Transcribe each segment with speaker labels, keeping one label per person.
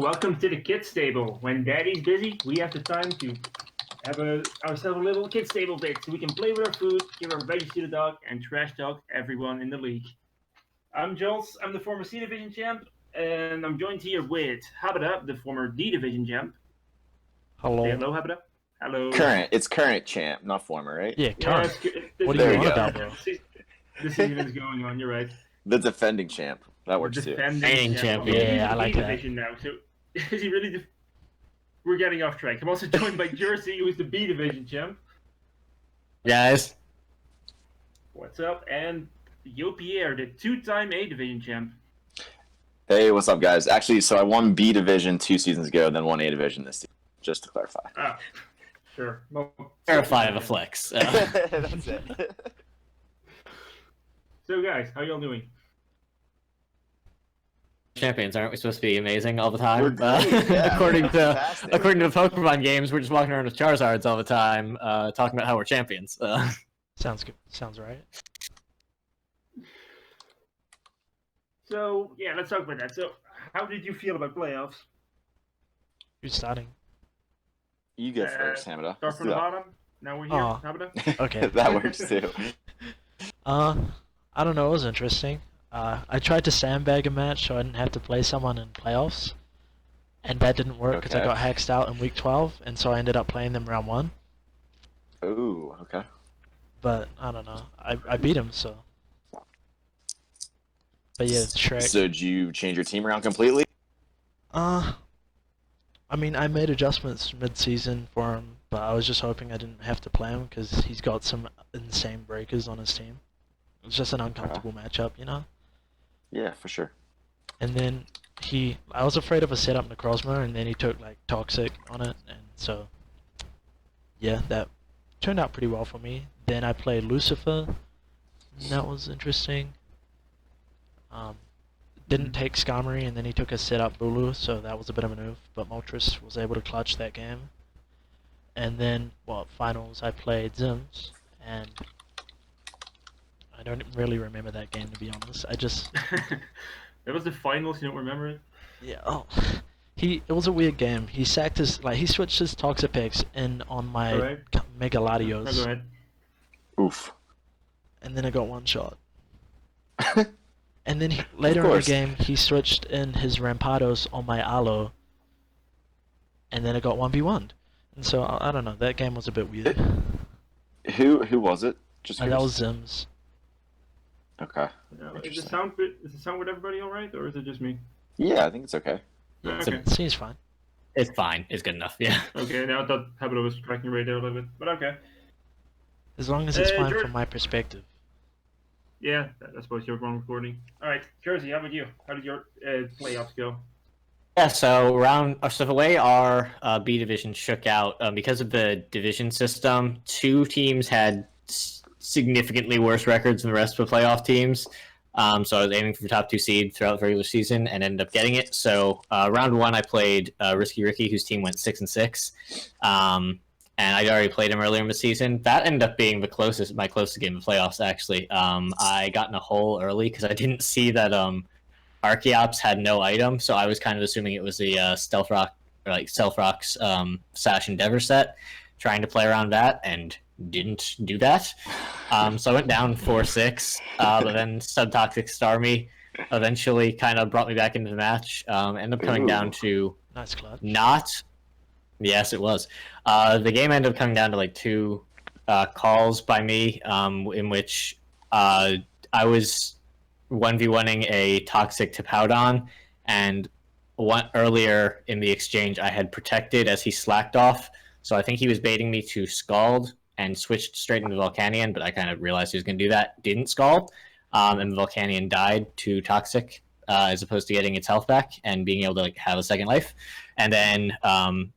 Speaker 1: welcome to the kids table. When daddy's busy, we have the time to have ourselves a little kids table bit so we can play with our food, give our veggies to the dog, and trash talk everyone in the league. I'm Jules, I'm the former C Division champ, and I'm joined here with Habada, the former D Division champ.
Speaker 2: Hello.
Speaker 1: Say hello, Habada. Hello.
Speaker 3: It's current champ, not former, right?
Speaker 2: Yeah, current. What are
Speaker 3: There
Speaker 2: you
Speaker 3: we
Speaker 2: on
Speaker 3: go.
Speaker 2: about, bro?
Speaker 1: The season is going on, you're right.
Speaker 3: The defending champ. That works too.
Speaker 1: Defending
Speaker 2: champ,
Speaker 1: Well,
Speaker 2: yeah,
Speaker 1: he's in
Speaker 2: I like
Speaker 1: D
Speaker 2: that.
Speaker 1: Division now, so is he really... We're getting off track. I'm also joined by Jersey, who is the B Division champ.
Speaker 2: Guys.
Speaker 1: What's up? And Yo Pierre, the two-time A Division champ.
Speaker 3: Hey, what's up, guys? Actually, so I won B Division 2 seasons ago, then won A Division this season, just to clarify.
Speaker 1: Ah, sure. Well,
Speaker 2: Verify of a flex.
Speaker 3: That's it.
Speaker 1: So, guys, how y'all doing?
Speaker 2: Champions, aren't we supposed to be amazing all the time?
Speaker 3: We're great, yeah,
Speaker 2: according
Speaker 3: fantastic.
Speaker 2: to the Pokemon games, we're just walking around with Charizards all the time, talking about how we're champions.
Speaker 4: Sounds good. Sounds right.
Speaker 1: So, yeah, let's talk about that. So, how did you feel about playoffs?
Speaker 4: Who's starting?
Speaker 3: You go first, Hamada.
Speaker 1: Start from the bottom. Now we're here.
Speaker 4: Oh.
Speaker 1: Habada?
Speaker 4: Okay.
Speaker 3: That works too.
Speaker 4: I don't know. It was interesting. I tried to sandbag a match so I didn't have to play someone in playoffs, and that didn't work because I
Speaker 3: Okay.
Speaker 4: got hexed out in week 12, and so I ended up playing them round 1.
Speaker 3: Ooh, okay.
Speaker 4: But I don't know. I beat him, so. But yeah, Shrek.
Speaker 3: So did you change your team around completely?
Speaker 4: I mean, I made adjustments mid-season for him, but I was just hoping I didn't have to play him because he's got some insane breakers on his team. It was just an uncomfortable matchup, you know?
Speaker 3: Yeah, for sure.
Speaker 4: And then I was afraid of a setup Necrozma, and then he took like Toxic on it, and so, yeah, that turned out pretty well for me. Then I played Lucifer, and that was interesting. Didn't take Skarmory, and then he took a setup Bulu, so that was a bit of a move, but Moltres was able to clutch that game. And then, finals, I played Zims, and I don't really remember that game, to be honest. I just...
Speaker 1: That was the finals, you don't remember it?
Speaker 4: Yeah, it was a weird game. He sacked his, he switched his Toxapex in on my
Speaker 1: Alright.
Speaker 4: Mega
Speaker 1: Oh, go
Speaker 4: Latios,
Speaker 1: ahead.
Speaker 3: Oof.
Speaker 4: and then I got one shot. And then later in the
Speaker 3: course.
Speaker 4: game, he switched in his Rampados on my Aloe, and then I got 1v1'd. And so, I don't know, that game was a bit weird.
Speaker 3: Who was it? Just
Speaker 4: That
Speaker 3: curious.
Speaker 4: was Zims.
Speaker 3: Okay.
Speaker 1: Is the
Speaker 3: Interesting.
Speaker 1: sound with everybody alright, or is it just me?
Speaker 3: Yeah, I think it's okay.
Speaker 2: Yeah,
Speaker 1: Okay.
Speaker 4: Seems fine.
Speaker 2: It's fine. It's good enough, yeah.
Speaker 1: Okay, now I thought Habada was tracking right there a little bit, but okay.
Speaker 4: As long as it's fine
Speaker 1: George-
Speaker 4: from my perspective.
Speaker 1: Yeah, I suppose you're wrong recording. Alright, Jersey, how about you? How did your playoffs go?
Speaker 2: Yeah, so the way our B division shook out, because of the division system, two teams had significantly worse records than the rest of the playoff teams. So I was aiming for the top 2 seed throughout the regular season and ended up getting it. So round 1, I played Risky Ricky, whose team went 6-6. And I'd already played him earlier in the season. That ended up being my closest game of playoffs, actually. I got in a hole early because I didn't see that Archeops had no item, so I was kind of assuming it was the Stealth Rock's Sash Endeavor set, trying to play around that, and didn't do that. So I went down 4-6, but then Subtoxic Starmie eventually kind of brought me back into the match. Ended up coming down to
Speaker 4: Nice clutch.
Speaker 2: Yes, it was. The game ended up coming down to like 2 calls by me, in which I was 1v1ing a toxic Tapoudon, and earlier in the exchange I had protected as he slacked off, so I think he was baiting me to Scald and switched straight into Volcanion, but I kind of realized he was going to do that, didn't Scald, and the Volcanion died to Toxic, as opposed to getting its health back and being able to have a second life. And then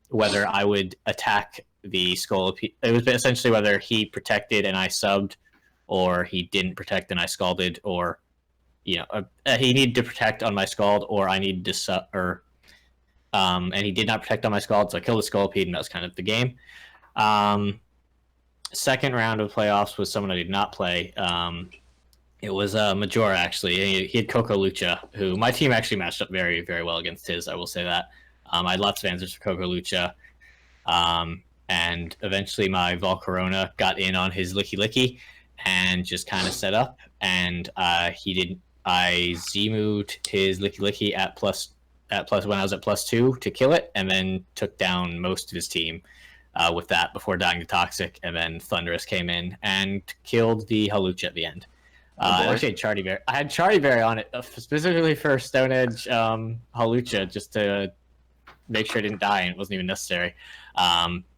Speaker 2: whether I would attack the Scolipede, it was essentially whether he protected and I subbed, or he didn't protect and I Scalded, or he needed to protect on my Scald, or I needed to and he did not protect on my Scald, so I killed the Scolipede, and that was kind of the game. Second round of playoffs was someone I did not play. It was Majora, actually. He had Coco Lucha, who my team actually matched up very, very well against his, I will say that. I had lots of answers for Coco Lucha. And eventually my Volcarona got in on his Licky Licky and just kind of set up. And he did. I Z-moved his Licky Licky at plus when I was at +2 to kill it, and then took down most of his team with that before dying to Toxic. And then Thunderous came in and killed the Halucha at the end. I actually had Chardy Bear. I had Chardy Bear on it specifically for Stone Edge Halucha, just to make sure I didn't die, and it wasn't even necessary.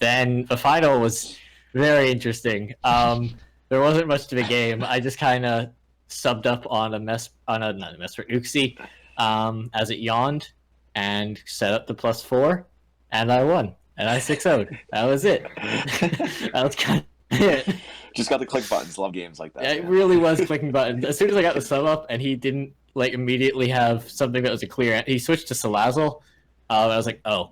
Speaker 2: Then the final was very interesting. There wasn't much to the game. I just kind of subbed up on not a mess for Uxie as it yawned and set up the +4, and I won. And I 6-0'd. That was it. That was kind of it.
Speaker 3: Just got to click buttons. Love games like that.
Speaker 2: Yeah, it really was clicking buttons. As soon as I got the sub up and he didn't like immediately have something that was a clear, he switched to Salazzle. I was like, oh,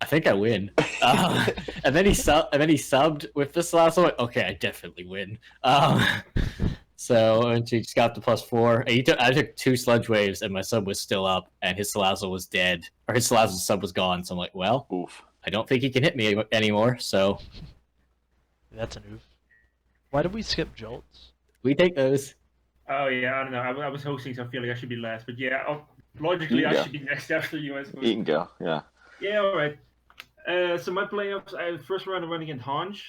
Speaker 2: I think I win. And then he subbed with the Salazzle. Like, okay, I definitely win. So and she just got the +4. I took 2 sludge waves and my sub was still up, and his Salazzle was dead, or his Salazzle sub was gone. So I'm like, well,
Speaker 3: Oof.
Speaker 2: I don't think he can hit me anymore. So
Speaker 4: That's a noof. Why did we skip Jolts?
Speaker 2: we take those.
Speaker 1: Oh yeah, I don't know. I was hosting, so I feel like I should be last. But yeah, logically I should be next after you, I suppose.
Speaker 3: You can go. Yeah.
Speaker 1: Yeah, all right. So my playoffs, first round I went against Hanj,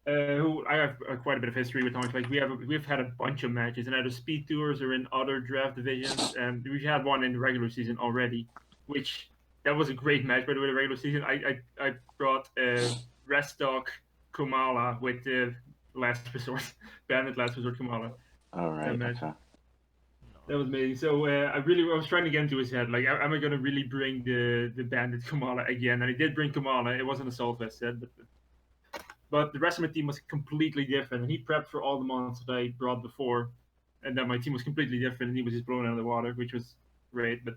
Speaker 1: who I have quite a bit of history with Hanj. Like we've had a bunch of matches in either speed tours or in other draft divisions, and we've had one in the regular season already, which that was a great match. By the way, the regular season, I brought Restock Kumala with the last resort, Bandit last resort Kumala.
Speaker 3: All right. Okay.
Speaker 1: That was amazing. So I was trying to get into his head. Like, am I going to really bring the Bandit Kamala again? And I did bring Kamala. It wasn't a Assault Vest set, but the rest of my team was completely different. And he prepped for all the monsters that I brought before, and then my team was completely different. And he was just blown out of the water, which was great. But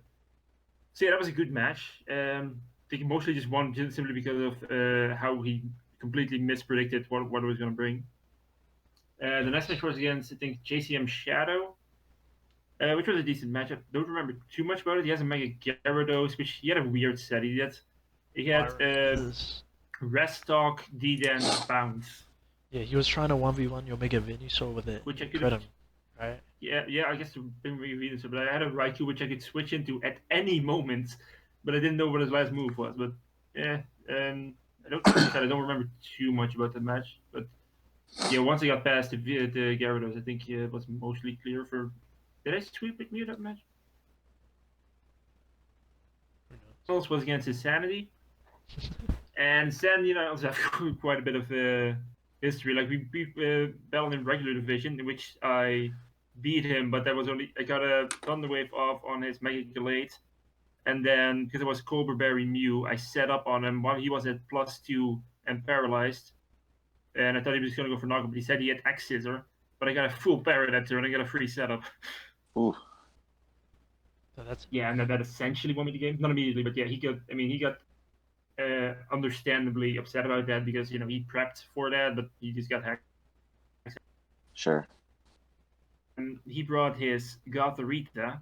Speaker 1: so yeah, that was a good match. I think he mostly just won simply because of how he completely mispredicted what I was going to bring. The next match was against, I think, JCM Shadow. Which was a decent matchup. Don't remember too much about it. He has a Mega Gyarados, which he had a weird set. He had Restock, D-Den, Bounce.
Speaker 4: Yeah, he was trying to 1v1 your Mega Venusaur with it.
Speaker 1: Which I
Speaker 4: could
Speaker 1: could
Speaker 4: him, right?
Speaker 1: Yeah, I guess the Mega Venusaur, but I had a Raikou which I could switch into at any moment, but I didn't know what his last move was. But yeah, I don't remember too much about the match. But yeah, once I got past the Gyarados, I think it was mostly clear for. Did I sweep with me that match? Else was against Insanity. And Insanity and I also have quite a bit of history. Like, we battled in regular division, in which I beat him, but I got a Thunder Wave off on his Mega Gallade. And then, because it was Cobra Berry Mew, I set up on him while he was at +2 and paralyzed. And I thought he was going to go for knockup, but he said he had X Scissor. But I got a full parry that turn, I got a free setup.
Speaker 3: Ooh.
Speaker 4: So that's
Speaker 1: Yeah, and that essentially won me the game. Not immediately, but yeah, he got understandably upset about that because he prepped for that, but he just got hacked.
Speaker 3: Sure.
Speaker 1: And he brought his Gothorita.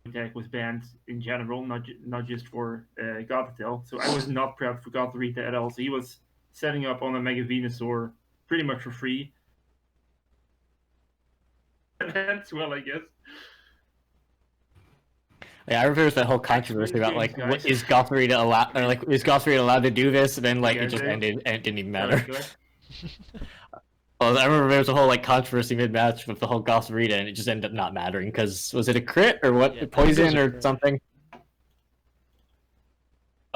Speaker 1: Attack was banned in general, not just for Gothitelle. So I was not prepped for Gothorita at all. So he was setting up on a Mega Venusaur pretty much for free. That's well, I guess.
Speaker 2: Yeah, I remember that whole controversy about like, what is Gothorita allowed, or like, is Gothorita allowed to do this? And then like it just ended, and it didn't even matter. Well, I remember there was a whole like controversy mid-match with the whole Gothorita, and it just ended up not mattering because was it a crit or what?
Speaker 4: Yeah,
Speaker 2: Poison or something? That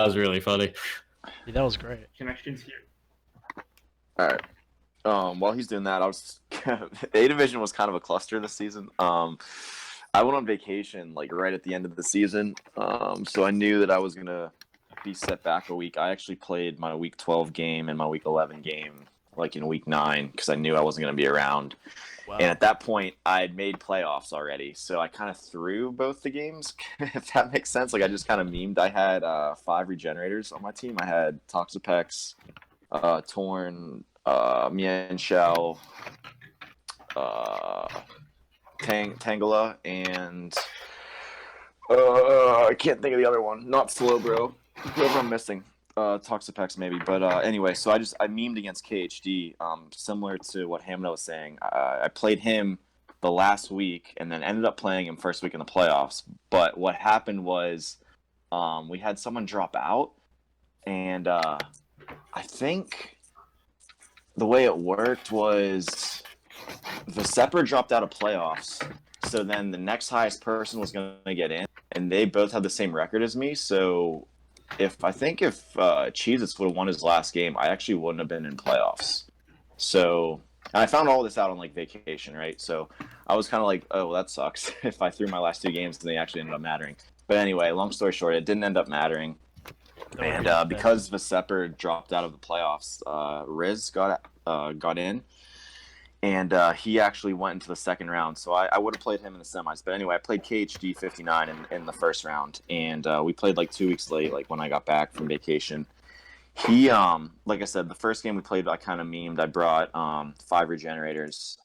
Speaker 2: was really funny.
Speaker 4: Yeah, that was great.
Speaker 1: Connections here.
Speaker 3: All right. While he's doing that, A division was kind of a cluster this season. I went on vacation like right at the end of the season, so I knew that I was gonna be set back a week. I actually played my week 12 game and my week 11 game like in week 9 because I knew I wasn't gonna be around. Wow. And at that point, I'd made playoffs already, so I kind of threw both the games, if that makes sense. Like I just kind of memed. I had 5 regenerators on my team. I had Toxapex, Torn, Mienshao, Tangela, and I can't think of the other one. Not Slow Bro. Whoever I'm missing. Toxapex maybe. But anyway, so I memed against KHD. Similar to what Hamna was saying. I played him the last week and then ended up playing him first week in the playoffs. But what happened was we had someone drop out, and I think the way it worked was the Sepper dropped out of playoffs. So then the next highest person was going to get in, and they both had the same record as me. So if Cheez-Its would have won his last game, I actually wouldn't have been in playoffs. So and I found all this out on like vacation, right? So I was kind of like, oh, well, that sucks. If I threw my last 2 games, then they actually ended up mattering. But anyway, long story short, it didn't end up mattering. And because Vesepper dropped out of the playoffs, Riz got in. And he actually went into the second round. So I would have played him in the semis. But anyway, I played KHD 59 in the first round. And we played like 2 weeks late, like when I got back from vacation. He, like I said, the first game we played, I kind of memed. I brought 5 regenerators.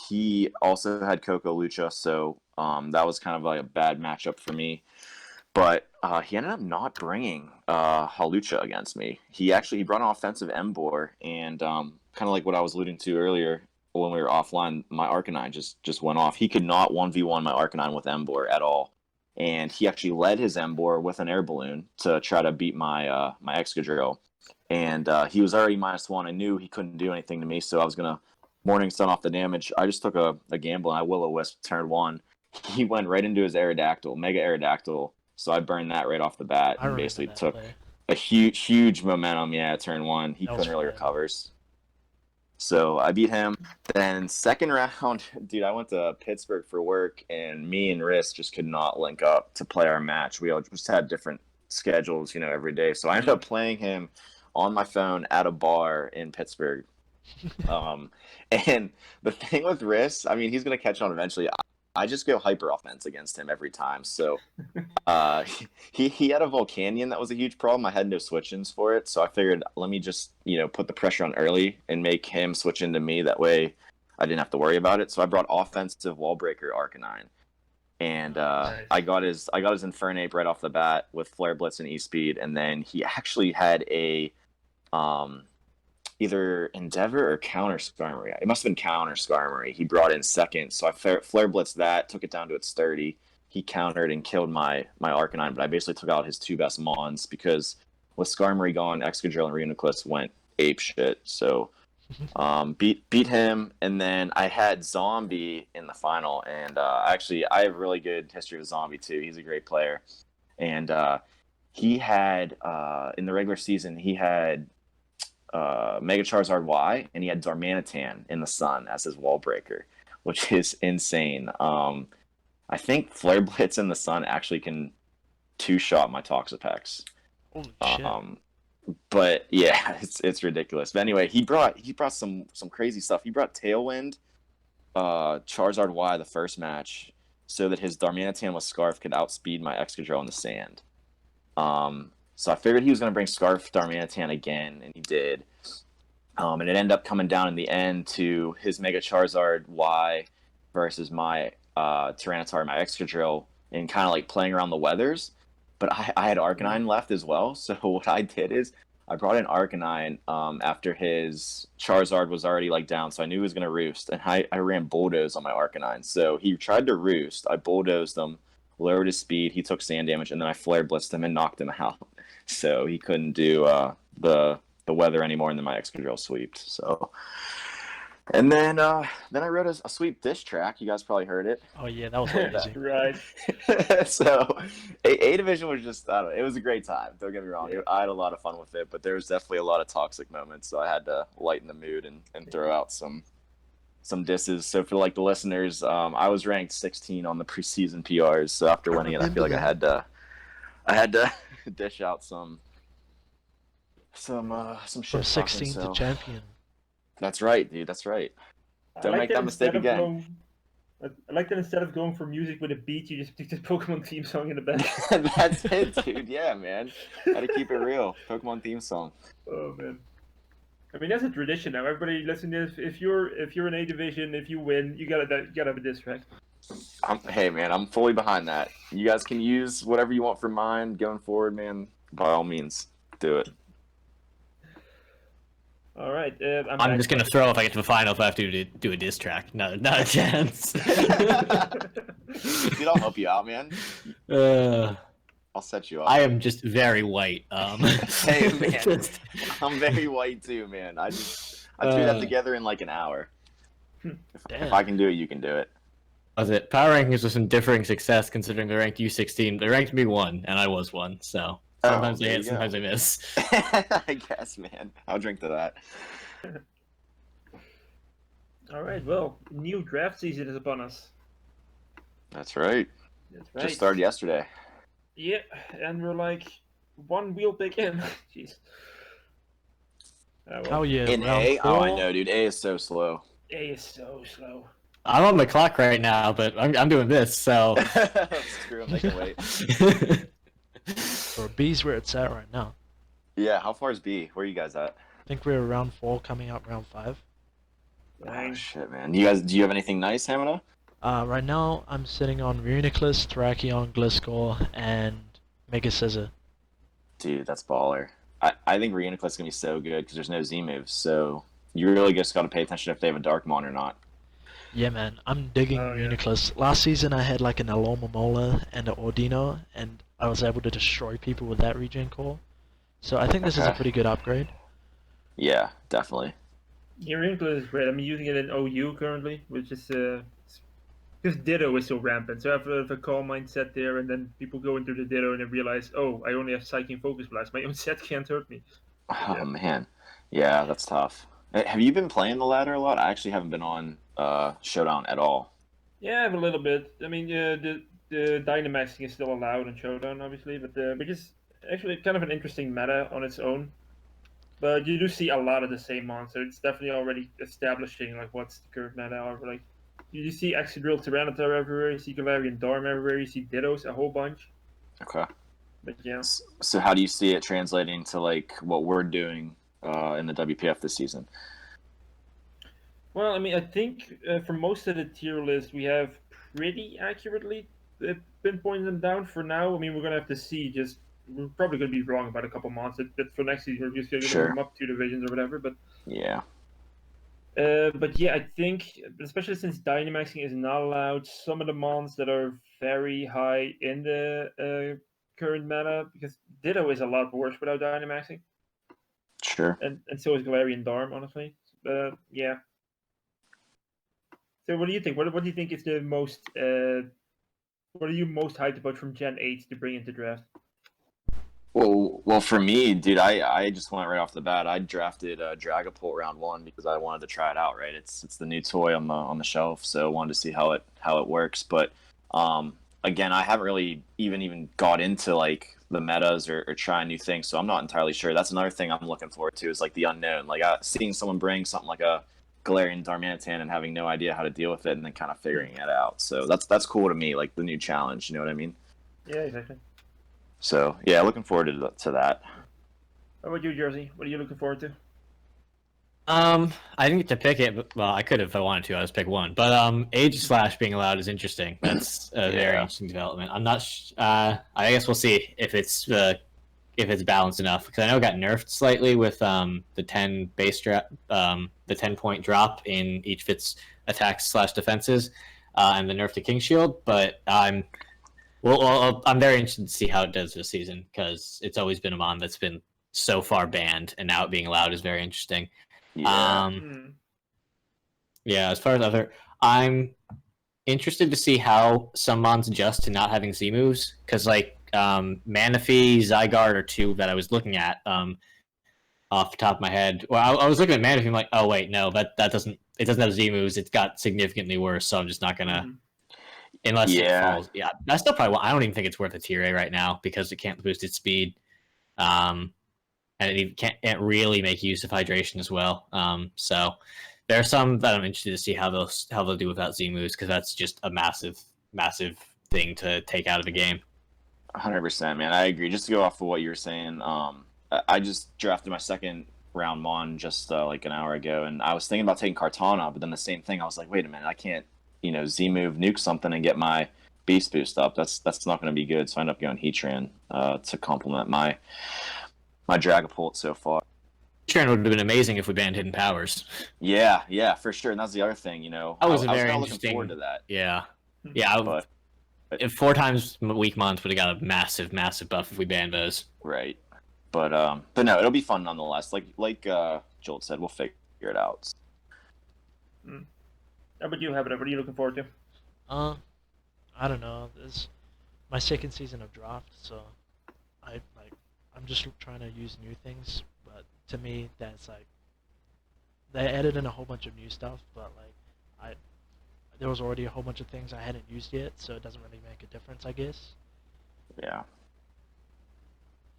Speaker 3: He also had Coco Lucha. So that was kind of like a bad matchup for me. But he ended up not bringing Halucha against me. He brought an offensive Embor. And kind of like what I was alluding to earlier, when we were offline, my Arcanine just went off. He could not 1v1 my Arcanine with Embor at all. And he actually led his Embor with an air balloon to try to beat my my Excadrill. And he was already -1. I knew he couldn't do anything to me, so I was going to Morning Sun off the damage. I just took a gamble, and I Will-O-Wisp turn 1. He went right into his Aerodactyl, Mega Aerodactyl, so I burned that right off the bat and basically took a huge momentum, turn 1. He couldn't really recover. So I beat him. Then second round, dude, I went to Pittsburgh for work, and me and Riss just could not link up to play our match. We all just had different schedules, every day. So I ended up playing him on my phone at a bar in Pittsburgh. And the thing with Riss, I mean, he's going to catch on eventually. I just go hyper offense against him every time. So he had a Volcanion that was a huge problem. I had no switch-ins for it, so I figured let me just put the pressure on early and make him switch into me. That way I didn't have to worry about it. So I brought offensive Wall Breaker Arcanine, and
Speaker 1: Nice.
Speaker 3: I got his Infernape right off the bat with Flare Blitz and E-Speed, and then he actually had a either Endeavor or Counter Skarmory. It must have been Counter Skarmory. He brought in second, so I Flare Blitzed that, took it down to its 30. He countered and killed my Arcanine, but I basically took out his 2 best Mons because with Skarmory gone, Excadrill and Reuniclus went ape shit. So beat him, and then I had Zombie in the final, and actually I have really good history with Zombie too. He's a great player, and he had in the regular season he had Mega Charizard Y, and he had Darmanitan in the Sun as his wall breaker, which is insane. I think Flare Blitz in the Sun actually can 2-shot my Toxapex.
Speaker 4: Holy shit.
Speaker 3: But yeah, it's ridiculous. But anyway, he brought some crazy stuff. He brought Tailwind, Charizard Y the first match, so that his Darmanitan with Scarf could outspeed my Excadrill in the sand. So I figured he was going to bring Scarf Darmanitan again, and he did. And it ended up coming down in the end to his Mega Charizard Y versus my Tyranitar, my Excadrill, and kind of like playing around the weathers. But I had Arcanine left as well, so what I did is I brought in Arcanine after his Charizard was already like down, so I knew he was going to roost, and I ran Bulldoze on my Arcanine. So he tried to roost, I Bulldozed him, lowered his speed, he took sand damage, and then I Flare Blitzed him and knocked him out. So he couldn't do the weather anymore, and then my Excadrill sweeped. So, and then I wrote a sweep dish track. You guys probably heard it.
Speaker 4: Oh yeah, that was really easy.
Speaker 1: Right.
Speaker 3: So A Division was just, I don't know, it was a great time. Don't get me wrong. I had a lot of fun with it, but there was definitely a lot of toxic moments. So I had to lighten the mood and throw out some disses. So for like the listeners, I was ranked 16 on the preseason PRs. So after winning it, I feel like I had to dish out some shit
Speaker 4: From
Speaker 3: talking.
Speaker 4: 16 to champion.
Speaker 3: That's right, dude. That's right. Don't make that mistake again.
Speaker 1: I like that instead of going for music with a beat, you just stick the Pokemon theme song in the back.
Speaker 3: That's it, dude. Yeah, man. Gotta keep it real. Pokemon theme song.
Speaker 1: Oh man. I mean, that's a tradition now. Everybody listen to this. If you're in A Division, if you win, you gotta have a diss track.
Speaker 3: Hey, man, I'm fully behind that. You guys can use whatever you want for mine going forward, man. By all means, do it.
Speaker 1: All right, I'm
Speaker 2: I'm
Speaker 1: back.
Speaker 2: just gonna throw if I get to the final if I have to do a diss track. Not a chance.
Speaker 3: Dude, I'll help you out, man.
Speaker 2: uh,
Speaker 3: I'll set you up.
Speaker 2: I am just very white.
Speaker 3: Hey, man, I'm very white too, man. I threw that together in like an hour. If I can do it, you can do it.
Speaker 2: Was it power rankings with some differing success considering they ranked you 16? They ranked me 1, and I was 1. So sometimes I
Speaker 3: there
Speaker 2: hit,
Speaker 3: you go.
Speaker 2: sometimes I miss.
Speaker 3: I guess, man. I'll drink to that.
Speaker 1: All right, well, new draft season is upon us.
Speaker 3: That's right.
Speaker 1: That's right.
Speaker 3: Just started yesterday.
Speaker 1: Yeah, and we're like one wheel pick in. Jeez. Well,
Speaker 4: Oh yeah,
Speaker 3: In
Speaker 4: round
Speaker 3: A?
Speaker 4: four.
Speaker 3: Oh, I know, dude. A is so slow.
Speaker 1: A is so slow.
Speaker 2: I'm on the clock right now, but I'm doing this, so.
Speaker 3: Screw 'em, they can wait.
Speaker 4: For B's where it's at right now.
Speaker 3: Yeah, how far is B? Where are you guys at?
Speaker 4: I think we're round 4 coming up round 5.
Speaker 3: Oh,
Speaker 1: Dang.
Speaker 3: shit, man. Do you have anything nice, Hamina?
Speaker 4: Right now I'm sitting on Reuniclus, Thrakion, Gliscor, and Mega Scissor.
Speaker 3: Dude, that's baller. I think Reuniclus is going to be so good because there's no Z moves, so you really just got to pay attention if they have a Darkmon or not.
Speaker 4: Yeah, man, I'm digging
Speaker 1: Oh, yeah.
Speaker 4: Reuniclus. Last season I had like an Alomomola and an Ordino, and I was able to destroy people with that regen core. So I think this is a
Speaker 3: Okay.
Speaker 4: pretty good upgrade.
Speaker 3: Yeah, definitely.
Speaker 1: Your Inkler is great. I'm using it in OU currently, which is because Ditto is so rampant. So I have a calm mindset there, and then people go into the Ditto and then realize, oh, I only have Psychic Focus Blast. My own set can't hurt me.
Speaker 3: Oh,
Speaker 1: Yeah.
Speaker 3: man. Yeah, that's tough. Have you been playing the ladder a lot? I actually haven't been on Showdown at all.
Speaker 1: Yeah, I have a little bit. I mean, the Dynamaxing is still allowed in Showdown, obviously, but because actually kind of an interesting meta on its own. But you do see a lot of the same monster. It's definitely already establishing like what's the current meta. Or like you see Excadrill Tyranitar everywhere. You see Galarian Dorm everywhere. You see Dittos a whole bunch.
Speaker 3: Okay.
Speaker 1: But yeah,
Speaker 3: So how do you see it translating to like what we're doing in the WPF this season?
Speaker 1: well, I mean, I think for most of the tier list we have pretty accurately pinpointed them down for now. I mean, we're gonna have to see. Just we're probably gonna be wrong about a couple months. But for next season, we're just gonna
Speaker 3: Sure.
Speaker 1: move them up 2 divisions or whatever.
Speaker 3: Yeah.
Speaker 1: But yeah, I think, especially since Dynamaxing is not allowed, some of the mons that are very high in the current meta, because Ditto is a lot worse without Dynamaxing,
Speaker 3: Sure.
Speaker 1: and so is Galarian Darm, honestly. Yeah. So what do you think? What do you think is the most? What are you most hyped about from Gen 8 to bring into draft?
Speaker 3: Well, for me, dude, I just went right off the bat. I drafted Dragapult round 1 because I wanted to try it out. Right, it's the new toy on the shelf, so I wanted to see how it works. But again, I haven't really even got into like the metas or trying new things, so I'm not entirely sure. That's another thing I'm looking forward to is like the unknown, like seeing someone bring something like a Galarian Darmanitan and having no idea how to deal with it, and then kind of figuring it out. So that's cool to me, like the new challenge. You know what I mean?
Speaker 1: Yeah, exactly.
Speaker 3: So yeah, looking forward to that.
Speaker 1: How about you, Jersey? What are you looking forward to?
Speaker 2: I didn't get to pick it, but well, I could have if I wanted to. I just pick one. But Age Slash being allowed is interesting. That's a very
Speaker 3: Yeah.
Speaker 2: interesting development. I'm not. I guess we'll see if it's balanced enough because I know it got nerfed slightly with the 10 base drop, the 10-point drop in each of its attacks / defenses, and the nerf to King Shield. But I'm very interested to see how it does this season because it's always been a mon that's been so far banned, and now it being allowed is very interesting.
Speaker 3: Yeah.
Speaker 2: Yeah, as far as I'm interested to see how some mons adjust to not having Z moves because like Manaphy, Zygarde are 2 that I was looking at off the top of my head. Well, I was looking at Manaphy, I'm like, oh wait, no, that doesn't have Z moves. It's got significantly worse, so I'm just not gonna unless it falls. Yeah, I still probably I don't even think it's worth a tier A right now because it can't boost its speed. And it can't really make use of hydration as well. So there are some that I'm interested to see how they'll do without Z moves because that's just a massive thing to take out of the game.
Speaker 3: 100%, man. I agree. Just to go off of what you were saying, I just drafted my second round mon just like an hour ago, and I was thinking about taking Cartana, but then the same thing. I was like, wait a minute, I can't Z move, nuke something, and get my beast boost up. That's not going to be good. So I end up going Heatran to complement my Dragapult so far.
Speaker 2: Heatran would have been amazing if we banned Hidden Powers.
Speaker 3: Yeah, for sure. And that's the other thing,
Speaker 2: I was
Speaker 3: kind
Speaker 2: very
Speaker 3: of
Speaker 2: interesting.
Speaker 3: looking forward to that.
Speaker 2: Yeah.
Speaker 3: But
Speaker 2: If 4 times weak mons would have got a massive buff if we banned those.
Speaker 3: right. But no, it'll be fun nonetheless. Like Joel said, we'll figure it out.
Speaker 1: How about you, Habit? What are you looking forward to?
Speaker 4: I don't know. This is my second season of draft, so I'm just trying to use new things. But to me, that's like they added in a whole bunch of new stuff, but like there was already a whole bunch of things I hadn't used yet, so it doesn't really make a difference, I guess.
Speaker 3: Yeah.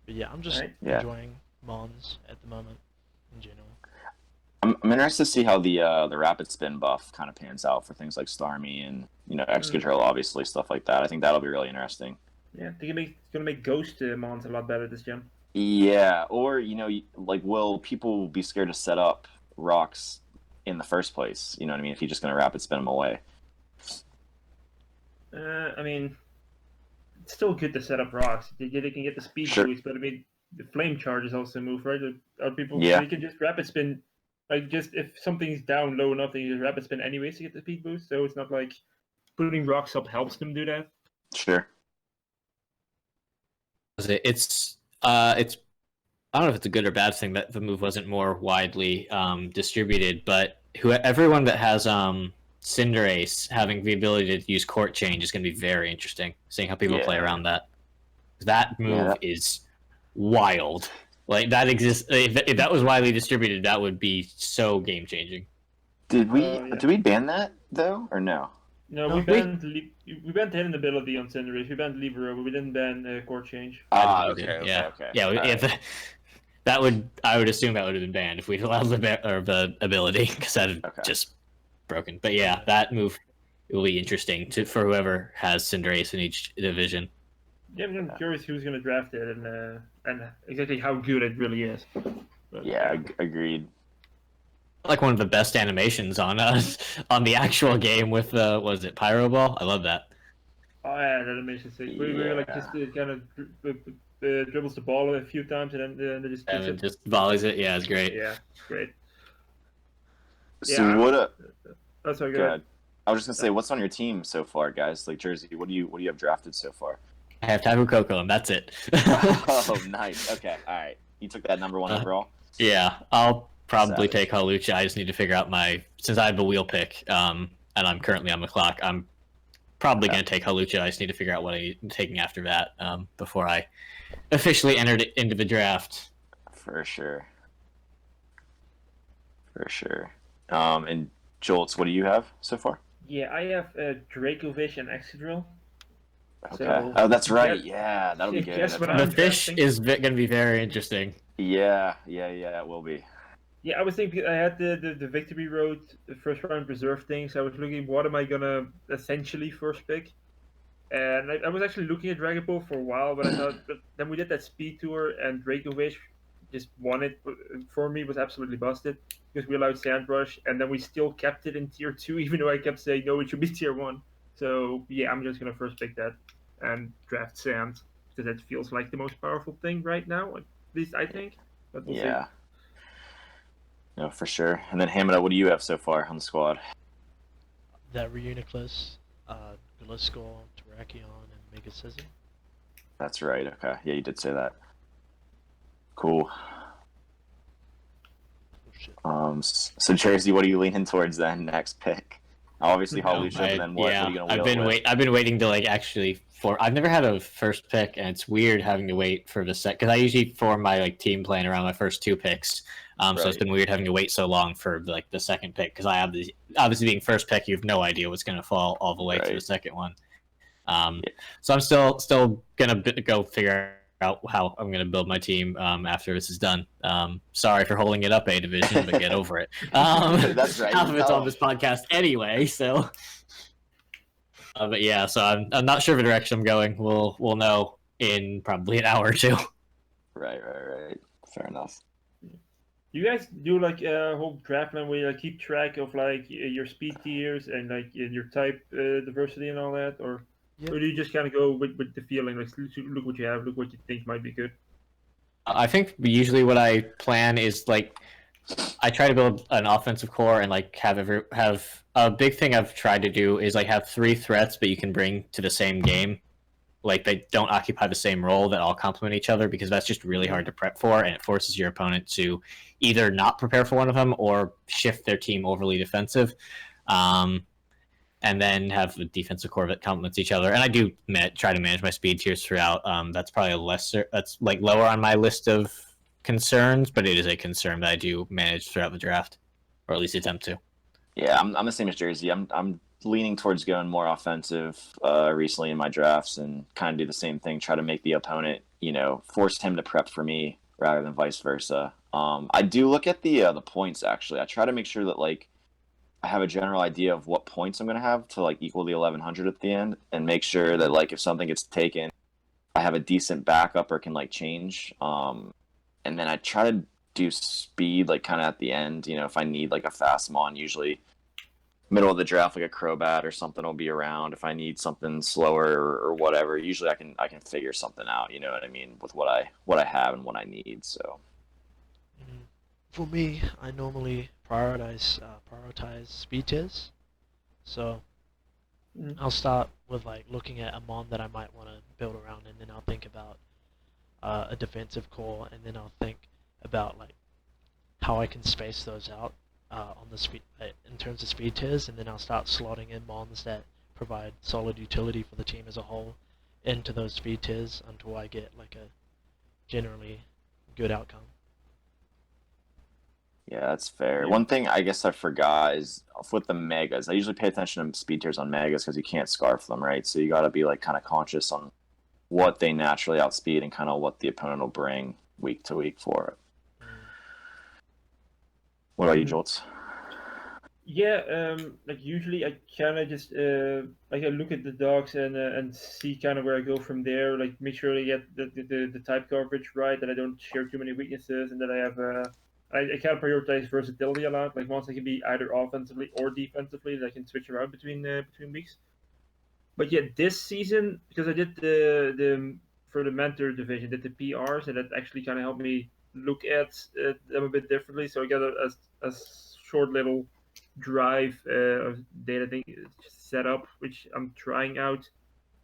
Speaker 4: But yeah, I'm just enjoying Mons at the moment in general.
Speaker 3: I'm interested to see how the rapid spin buff kind of pans out for things like Starmie and Excadrill, obviously, stuff like that. I think that'll be really interesting.
Speaker 1: Yeah, I think it's gonna make Ghost Mons a lot better this gen.
Speaker 3: Yeah, or will people be scared to set up rocks in the first place? You know what I mean? If you're just gonna rapid spin them away.
Speaker 1: I mean, it's still good to set up rocks. They can get the speed boost, but I mean, the flame charges also move, right? Are people?
Speaker 3: Yeah.
Speaker 1: You can just rapid spin. Like, just if something's down low enough, then you just rapid spin anyways to get the speed boost. So it's not like putting rocks up helps them do that.
Speaker 3: Sure.
Speaker 2: It's I don't know if it's a good or bad thing that the move wasn't more widely distributed, but everyone that has Cinderace having the ability to use Court Change is going to be very interesting. Seeing how people play around that. That move is wild. Like, that exists. If that was widely distributed, that would be so game changing.
Speaker 3: Did we ban that though, or no?
Speaker 1: No, we banned hidden ability on Cinderace. We banned Libero, but we didn't ban Court Change.
Speaker 3: Okay.
Speaker 2: I would assume that would have been banned if we'd allowed the ability, because that would just broken. But yeah, that move will be interesting for whoever has Cinderace in each division.
Speaker 1: Yeah, I'm curious who's going to draft it and exactly how good it really is. But,
Speaker 3: yeah, agreed.
Speaker 2: Like one of the best animations on the actual game with was it Pyro Ball? I love that.
Speaker 1: Oh yeah, that animation sick. We were like just kind of dribbles the ball a few times and then just
Speaker 2: and it just volleys it. Yeah, it's great.
Speaker 1: Yeah, great.
Speaker 3: So
Speaker 1: That's so good.
Speaker 3: Good. I was just gonna say, what's on your team so far, guys? Like Jersey, what do you have drafted so far?
Speaker 2: I have Tapu Koko, and that's it.
Speaker 3: Oh, nice. Okay, all right. You took that number 1 overall.
Speaker 2: Yeah, I'll probably take Hawlucha. I just need to figure out since I have a wheel pick, and I'm currently on the clock. I'm probably gonna take Hawlucha. I just need to figure out what I'm taking after that before I officially entered it into the draft.
Speaker 3: For sure. And Jolts, what do you have so far?
Speaker 1: Yeah, I have Dracovish and Excadrill.
Speaker 3: Okay.
Speaker 1: So,
Speaker 3: that's right. Yeah, that'll be good.
Speaker 2: The fish is going to be very interesting.
Speaker 3: Yeah, it will be.
Speaker 1: Yeah, I was thinking I had the Victory Road, the first round reserve thing, so I was looking, what am I gonna essentially first pick? And I was actually looking at Dragon Ball for a while, but I thought, but then we did that speed tour, and Dracovish just won it for me, was absolutely busted, because we allowed Sand Rush, and then we still kept it in tier 2, even though I kept saying, no, it should be tier 1. So, yeah, I'm just gonna first pick that, and draft Sand, because that feels like the most powerful thing right now, at least I think. But we'll see.
Speaker 3: No, for sure. And then Hamida, what do you have so far on the squad?
Speaker 4: That Reuniclus, Gliscor, Terrakion, and Mega Scizor.
Speaker 3: That's right. Okay. Yeah, you did say that. Cool.
Speaker 4: Oh, shit.
Speaker 3: So Jersey, what are you leaning towards then? Next pick. Obviously, Hawlucha, but then what?
Speaker 2: Yeah,
Speaker 3: what are you gonna
Speaker 2: I've been waiting to I've never had a first pick, and it's weird having to wait for the set, because I usually form my team plan around my first 2 picks. So it's been weird having to wait so long for the second pick, because I have obviously being first pick, you have no idea what's going to fall all the way to the second one. So I'm still gonna go figure out how I'm gonna build my team after this is done. Sorry for holding it up, A Division, but get over it.
Speaker 3: That's right.
Speaker 2: Half of it's on this podcast anyway, so. But yeah, so I'm not sure the direction I'm going. We'll know in probably an hour or 2.
Speaker 3: Right. Fair enough.
Speaker 1: You guys do like a whole draft plan where you like keep track of like your speed tiers and like your type diversity and all that,
Speaker 4: Yep.
Speaker 1: or do you just kind of go with the feeling like look what you have, look what you think might be good?
Speaker 2: I think usually what I plan is like I try to build an offensive core and like have a big thing I've tried to do is like have 3 threats, but you can bring to the same game. Like they don't occupy the same role that all complement each other because that's just really hard to prep for, and it forces your opponent to either not prepare for one of them or shift their team overly defensive. Um, and then have a defensive core that complements each other. And I do try to manage my speed tiers throughout. That's probably that's like lower on my list of concerns, but it is a concern that I do manage throughout the draft, or at least attempt to.
Speaker 3: Yeah, I'm the same as Jersey. I'm leaning towards going more offensive recently in my drafts and kind of do the same thing. Try to make the opponent, force him to prep for me rather than vice versa. I do look at the points actually. I try to make sure that like I have a general idea of what points I'm going to have to like equal the 1100 at the end, and make sure that like if something gets taken, I have a decent backup or can like change. And then I try to do speed like kind of at the end. If I need like a fast mon, usually middle of the draft like a Crobat or something will be around. If I need something slower or whatever, usually I can figure something out. You know what I mean, with what I have and what I need. So.
Speaker 4: For me, I normally prioritize speed tiers. So I'll start with like looking at a mon that I might want to build around, and then I'll think about a defensive core, and then I'll think about like how I can space those out on the speed in terms of speed tiers, and then I'll start slotting in mons that provide solid utility for the team as a whole into those speed tiers until I get like a generally good outcome.
Speaker 3: Yeah, that's fair. One thing I guess I forgot is with the megas. I usually pay attention to speed tiers on megas because you can't scarf them, right? So you got to be like kind of conscious on what they naturally outspeed and kind of what the opponent will bring week to week for it. What about you, Jolts?
Speaker 1: Yeah, like usually I kind of just like I look at the dogs and see kind of where I go from there. Like make sure I get the type coverage right, that I don't share too many weaknesses, and that I have I kind of prioritize versatility a lot. Like once I can be either offensively or defensively, that I can switch around between weeks. But yeah, this season because I did the for the mentor division, did the PRs, and that actually kind of helped me look at them a bit differently. So I got a short little drive of data thing set up, which I'm trying out,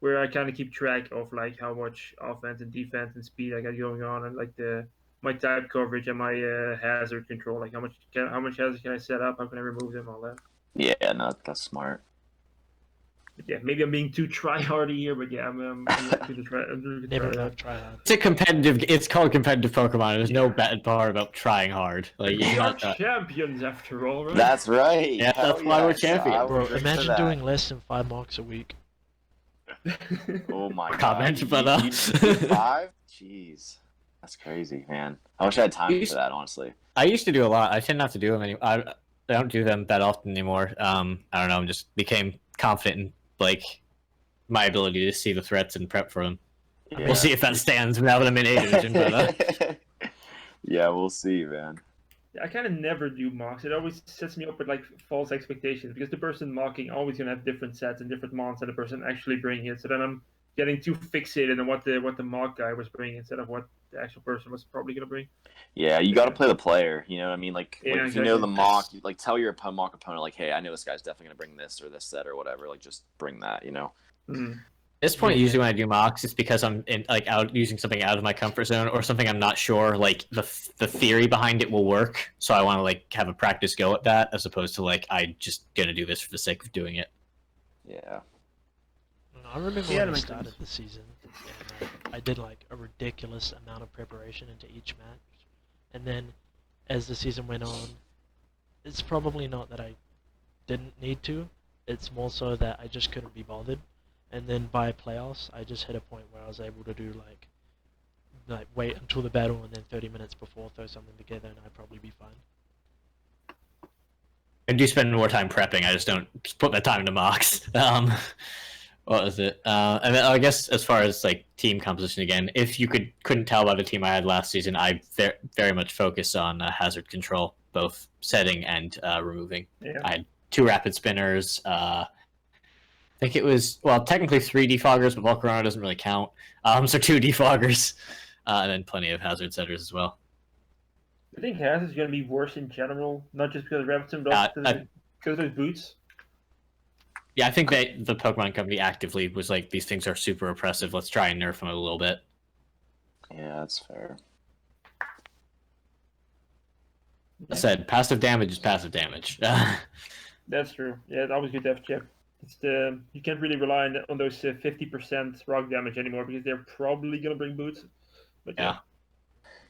Speaker 1: where I kind of keep track of like how much offense and defense and speed I got going on, and like the my type coverage and my hazard control, like how much hazard can I set up, how can I remove them, all that.
Speaker 3: Yeah, no, that's smart.
Speaker 1: But yeah, maybe I'm being too try hardy here, but yeah, I'm looking to try. I'm looking to
Speaker 4: Never
Speaker 1: try
Speaker 4: mind, try hard.
Speaker 2: It's a competitive. It's called competitive Pokemon. There's no bad part about trying hard. Like
Speaker 1: We
Speaker 2: you're
Speaker 1: are
Speaker 2: not.
Speaker 1: champions after all, right?
Speaker 3: That's right.
Speaker 2: Yeah,
Speaker 3: Hell
Speaker 2: that's why we're
Speaker 3: yes.
Speaker 2: champions.
Speaker 3: I will
Speaker 4: Bro,
Speaker 3: drink to
Speaker 4: imagine
Speaker 3: that.
Speaker 4: doing less than 5 marks a week.
Speaker 3: Oh my
Speaker 2: Comment,
Speaker 3: god.
Speaker 2: but,
Speaker 3: You do 5? Jeez. That's crazy, man. I wish I had time for that, honestly.
Speaker 2: I used to do a lot. I tend not to do them anymore. I don't do them that often anymore. I don't know. I just became confident in like my ability to see the threats and prep for them.
Speaker 3: Yeah.
Speaker 2: We'll see if that stands now that I'm in A division. But,
Speaker 3: yeah, we'll see, man.
Speaker 1: I kind of never do mocks. It always sets me up with like false expectations because the person mocking always gonna have different sets and different mons than the person actually bringing it. So then I'm getting too fixated on what the mock guy was bringing instead of what the actual person was probably gonna bring.
Speaker 3: Yeah, you got to play the player. You know what I mean? Like,
Speaker 1: Yeah,
Speaker 3: if you know
Speaker 1: exactly.
Speaker 3: the mock, you, like tell your mock opponent, like, hey, I know this guy's definitely gonna bring this or this set or whatever. Like, just bring that. You know.
Speaker 1: Mm.
Speaker 2: at this point, usually when I do mocks, it's because I'm out using something out of my comfort zone or something I'm not sure like the theory behind it will work. So I want to like have a practice go at that as opposed to like I just gonna do this for the sake of doing it.
Speaker 3: Yeah.
Speaker 4: I remember
Speaker 1: Yeah,
Speaker 4: when
Speaker 1: that
Speaker 4: I
Speaker 1: makes
Speaker 4: started
Speaker 1: sense.
Speaker 4: the season, and I did like a ridiculous amount of preparation into each match, and then as the season went on, it's probably not that I didn't need to, it's more so that I just couldn't be bothered, and then by playoffs, I just hit a point where I was able to do like wait until the battle and then 30 minutes before throw something together, and I'd probably be fine.
Speaker 2: I do spend more time prepping. I just don't put that time into mocks. What was it? And then I guess as far as like team composition again, if you couldn't tell by the team I had last season, I very much focused on hazard control, both setting and removing.
Speaker 1: Yeah.
Speaker 2: I had 2 rapid spinners. I think it was technically 3 defoggers, but Volcarona doesn't really count. So 2 defoggers, and then plenty of hazard setters as well.
Speaker 1: I think hazard is going to be worse in general, not just because of Rabbitson, but because of those boots.
Speaker 2: Yeah, I think that the Pokemon Company actively was like, these things are super oppressive. Let's try and nerf them a little bit.
Speaker 3: Yeah, that's fair.
Speaker 2: I said passive damage is passive damage.
Speaker 1: That's true. Yeah, it's always good to have check. It's you can't really rely on those 50% rock damage anymore because they're probably going to bring boots. But
Speaker 2: yeah.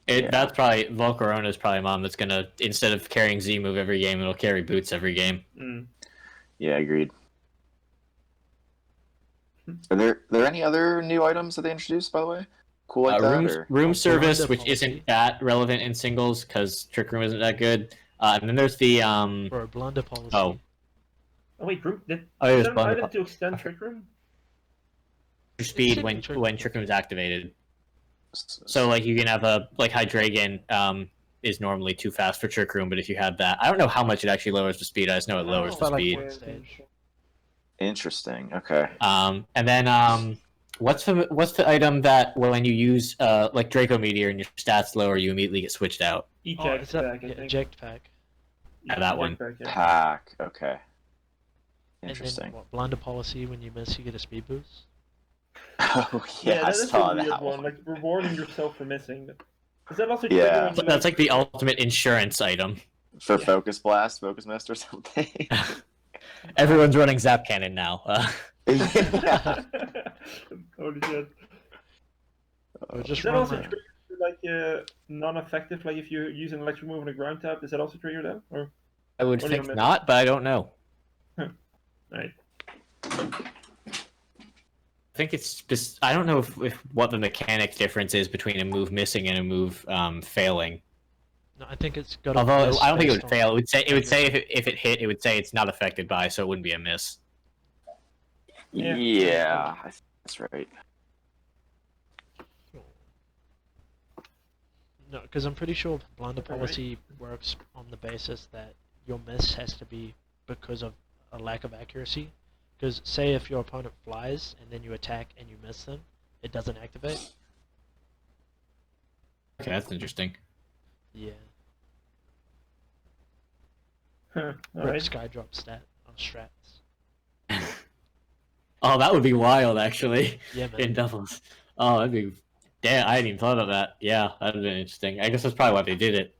Speaker 2: That's probably Volcarona's probably mom that's gonna, instead of carrying Z move every game, it'll carry boots every game.
Speaker 3: Yeah, agreed. Are there any other new items that they introduced, by the way? Cool like that?
Speaker 2: Room service, which isn't that relevant in singles because Trick Room isn't that good. And then there's the
Speaker 4: For a blunder policy.
Speaker 1: Oh wait, Room? Is
Speaker 2: there's
Speaker 1: that an item to extend Trick Room?
Speaker 2: Speed when Trick Room is activated. So like you can have Hydreigon is normally too fast for Trick Room, but if you had that, I don't know how much it actually lowers the speed. I just know it lowers the speed.
Speaker 3: Interesting. Okay.
Speaker 2: And then what's the item that when you use like Draco Meteor and your stats lower, you immediately get switched out?
Speaker 1: Eject pack.
Speaker 4: Eject pack.
Speaker 2: Yeah, that one.
Speaker 3: Pack. Okay. Interesting.
Speaker 4: And then blunder policy, when you miss, you get a speed boost.
Speaker 3: Oh yeah, I saw that
Speaker 1: one. Like rewarding yourself for missing. Is that also?
Speaker 3: Yeah.
Speaker 2: That's like the ultimate insurance item.
Speaker 3: For Focus Blast, Focus Mist, or something.
Speaker 2: Everyone's running Zap Cannon now.
Speaker 3: Yeah.
Speaker 1: Holy shit.
Speaker 4: Just
Speaker 1: is that also trigger like non-effective? Like if you use an electric move on a ground tap, does that also trigger that? Or
Speaker 2: I would think not, but I don't know.
Speaker 1: Right.
Speaker 2: I think it's just, I don't know if what the mechanic difference is between a move missing and a move failing.
Speaker 4: No, I think it's got.
Speaker 2: Although I don't think it would fail. It would say if it hit, it would say it's not affected by, so it wouldn't be a miss.
Speaker 3: Yeah, I think that's right.
Speaker 4: No, because I'm pretty sure blunder policy works on the basis that your miss has to be because of a lack of accuracy. Because say if your opponent flies and then you attack and you miss them, it doesn't activate.
Speaker 2: Okay, that's interesting.
Speaker 4: Yeah.
Speaker 1: Alright.
Speaker 4: Skydrop stat on strats.
Speaker 2: Oh, that would be wild, actually.
Speaker 4: Yeah, man.
Speaker 2: In doubles. Oh, that'd be... Damn, I hadn't even thought of that. Yeah, that'd have been interesting. I guess that's probably why they did it,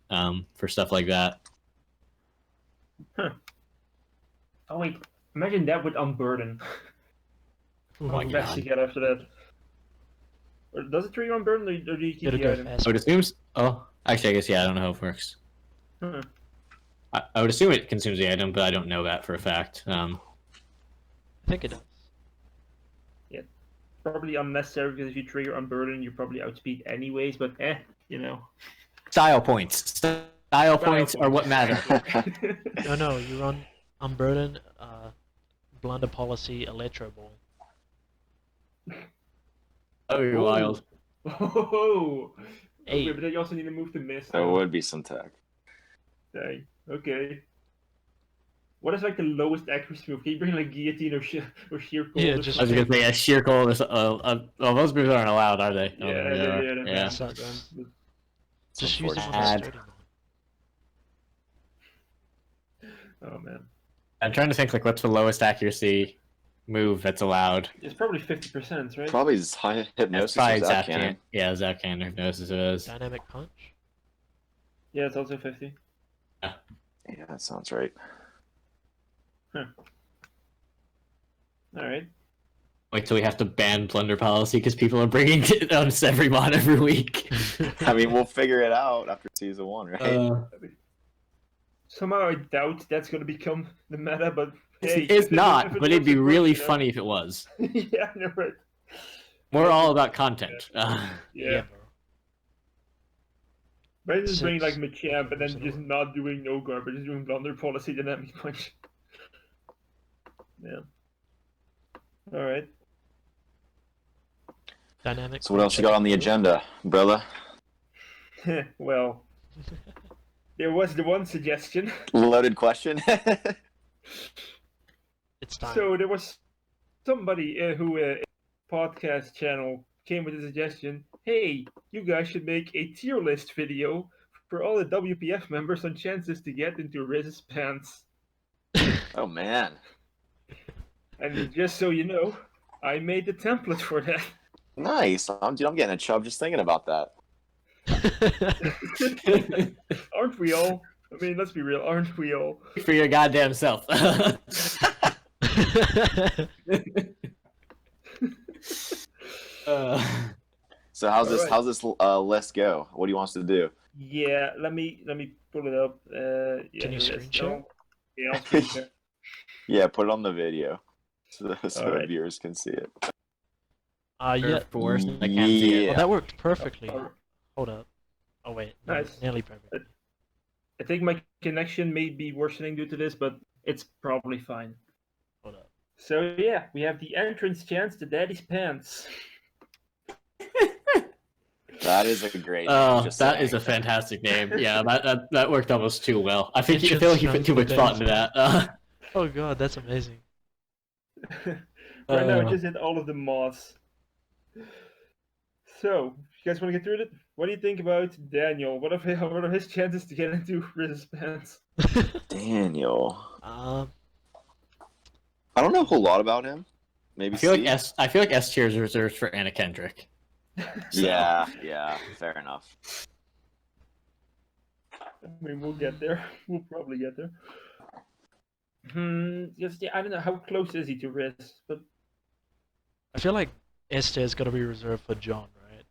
Speaker 2: for stuff like that.
Speaker 1: Huh. Oh, wait. Imagine that with Unburden.
Speaker 2: Oh my
Speaker 1: Best
Speaker 2: god.
Speaker 1: to get after that. Or does it trigger Unburden, or do you keep
Speaker 4: Gotta
Speaker 1: the
Speaker 4: go
Speaker 1: item?
Speaker 4: fast.
Speaker 2: I would assume... Oh, actually, I guess, yeah, I don't know how it works.
Speaker 1: Huh.
Speaker 2: I would assume it consumes the item, but I don't know that for a fact.
Speaker 4: I think it does.
Speaker 1: Probably unnecessary because if you trigger Unburden, you probably outspeed anyways, but you know.
Speaker 2: Style points. Style points are what matter.
Speaker 4: No, you run Unburden, blunder policy, Electro Ball.
Speaker 2: Oh, you're wild.
Speaker 1: Oh!
Speaker 4: Hey.
Speaker 1: Okay, but then you also need to move to miss.
Speaker 3: That would be some tech.
Speaker 1: Dang. Okay. What is like the lowest accuracy move? Can you bring like guillotine or sheer cold?
Speaker 4: Yeah,
Speaker 1: or
Speaker 4: just-
Speaker 2: I was gonna say, sheer cold is, those moves aren't allowed, are they?
Speaker 1: Yeah.
Speaker 4: Sucks.
Speaker 1: It's
Speaker 4: Just use it on
Speaker 2: Bad.
Speaker 4: the sturdy one.
Speaker 1: Oh man.
Speaker 2: I'm trying to think, like, what's the lowest accuracy move that's allowed?
Speaker 1: It's probably 50%, right?
Speaker 3: Probably high hypnosis.
Speaker 2: Probably
Speaker 3: Or Zap Cannon.
Speaker 2: Cannon. Yeah, Zap Cannon hypnosis it is.
Speaker 4: Dynamic punch.
Speaker 1: Yeah, it's also 50.
Speaker 3: Yeah, that sounds right.
Speaker 1: Alright.
Speaker 2: Wait till we have to ban plunder policy because people are bringing it on every mod every week.
Speaker 3: I mean, we'll figure it out after season 1, right?
Speaker 1: Somehow I doubt that's gonna become the meta, but hey,
Speaker 2: It's
Speaker 1: if
Speaker 2: not,
Speaker 1: it
Speaker 2: but it'd
Speaker 1: works,
Speaker 2: be
Speaker 1: it works,
Speaker 2: really
Speaker 1: you know?
Speaker 2: funny if it was.
Speaker 1: Yeah, no, right.
Speaker 2: We're all about content.
Speaker 1: Yeah.
Speaker 4: Bro.
Speaker 1: Maybe just bring like
Speaker 4: 6
Speaker 1: Machamp and then
Speaker 4: in a
Speaker 1: just
Speaker 4: row.
Speaker 1: not doing no guard, but just doing blunder policy dynamic punch. Yeah. Alright.
Speaker 4: Dynamic.
Speaker 3: So what else you got on the agenda, brother?
Speaker 1: Well, there was the one suggestion.
Speaker 3: Loaded question.
Speaker 4: It's time.
Speaker 1: So there was somebody who podcast channel came with a suggestion. Hey, you guys should make a tier list video for all the WPF members on chances to get into Riz's pants.
Speaker 3: Oh man.
Speaker 1: And just so you know, I made the template for that.
Speaker 3: Nice. Dude, I'm getting a chub just thinking about that.
Speaker 1: Aren't we all? I mean, let's be real, aren't we all?
Speaker 2: For your goddamn self.
Speaker 3: So how's this?
Speaker 1: Alright.
Speaker 3: How's this list go? What do you want us to do?
Speaker 1: Yeah, let me pull it up. Yeah,
Speaker 4: Can you
Speaker 1: here it
Speaker 4: screen
Speaker 1: is.
Speaker 4: share?
Speaker 1: Yeah, I'll screen share.
Speaker 3: Yeah, put it on the video so the
Speaker 1: Alright.
Speaker 3: viewers can see it.
Speaker 4: Yeah.
Speaker 2: Force, I can't see
Speaker 3: Yeah.
Speaker 2: it.
Speaker 4: Oh, that worked perfectly.
Speaker 1: Alright.
Speaker 4: Hold up. Oh wait, no,
Speaker 1: Nice.
Speaker 4: nearly perfect.
Speaker 1: I think my connection may be worsening due to this, but it's probably fine.
Speaker 4: Hold up.
Speaker 1: So yeah, we have the entrance chance to Daddy's Pants.
Speaker 3: That is a great.
Speaker 2: Oh,
Speaker 3: name,
Speaker 2: that
Speaker 3: just
Speaker 2: is
Speaker 3: saying.
Speaker 2: a fantastic name. Yeah, that worked almost too well. I think
Speaker 4: It's
Speaker 2: you feel like
Speaker 4: just
Speaker 2: you put too much thought into that.
Speaker 4: Oh god, that's amazing.
Speaker 1: Right now, I
Speaker 2: Uh.
Speaker 1: just hit all of the moths. So, you guys want to get through it? What do you think about Daniel? What are his chances to get into Riz's pants?
Speaker 3: Daniel.
Speaker 4: Um,
Speaker 3: I don't know a whole lot about him. Maybe
Speaker 2: I feel
Speaker 3: C?
Speaker 2: like S tier is reserved for Anna Kendrick. So-
Speaker 3: Yeah, fair enough.
Speaker 1: I mean, we'll get there. We'll probably get there. Yeah, I don't know how close is he to Riz, but
Speaker 4: I feel like Esther is gonna be reserved for John, right?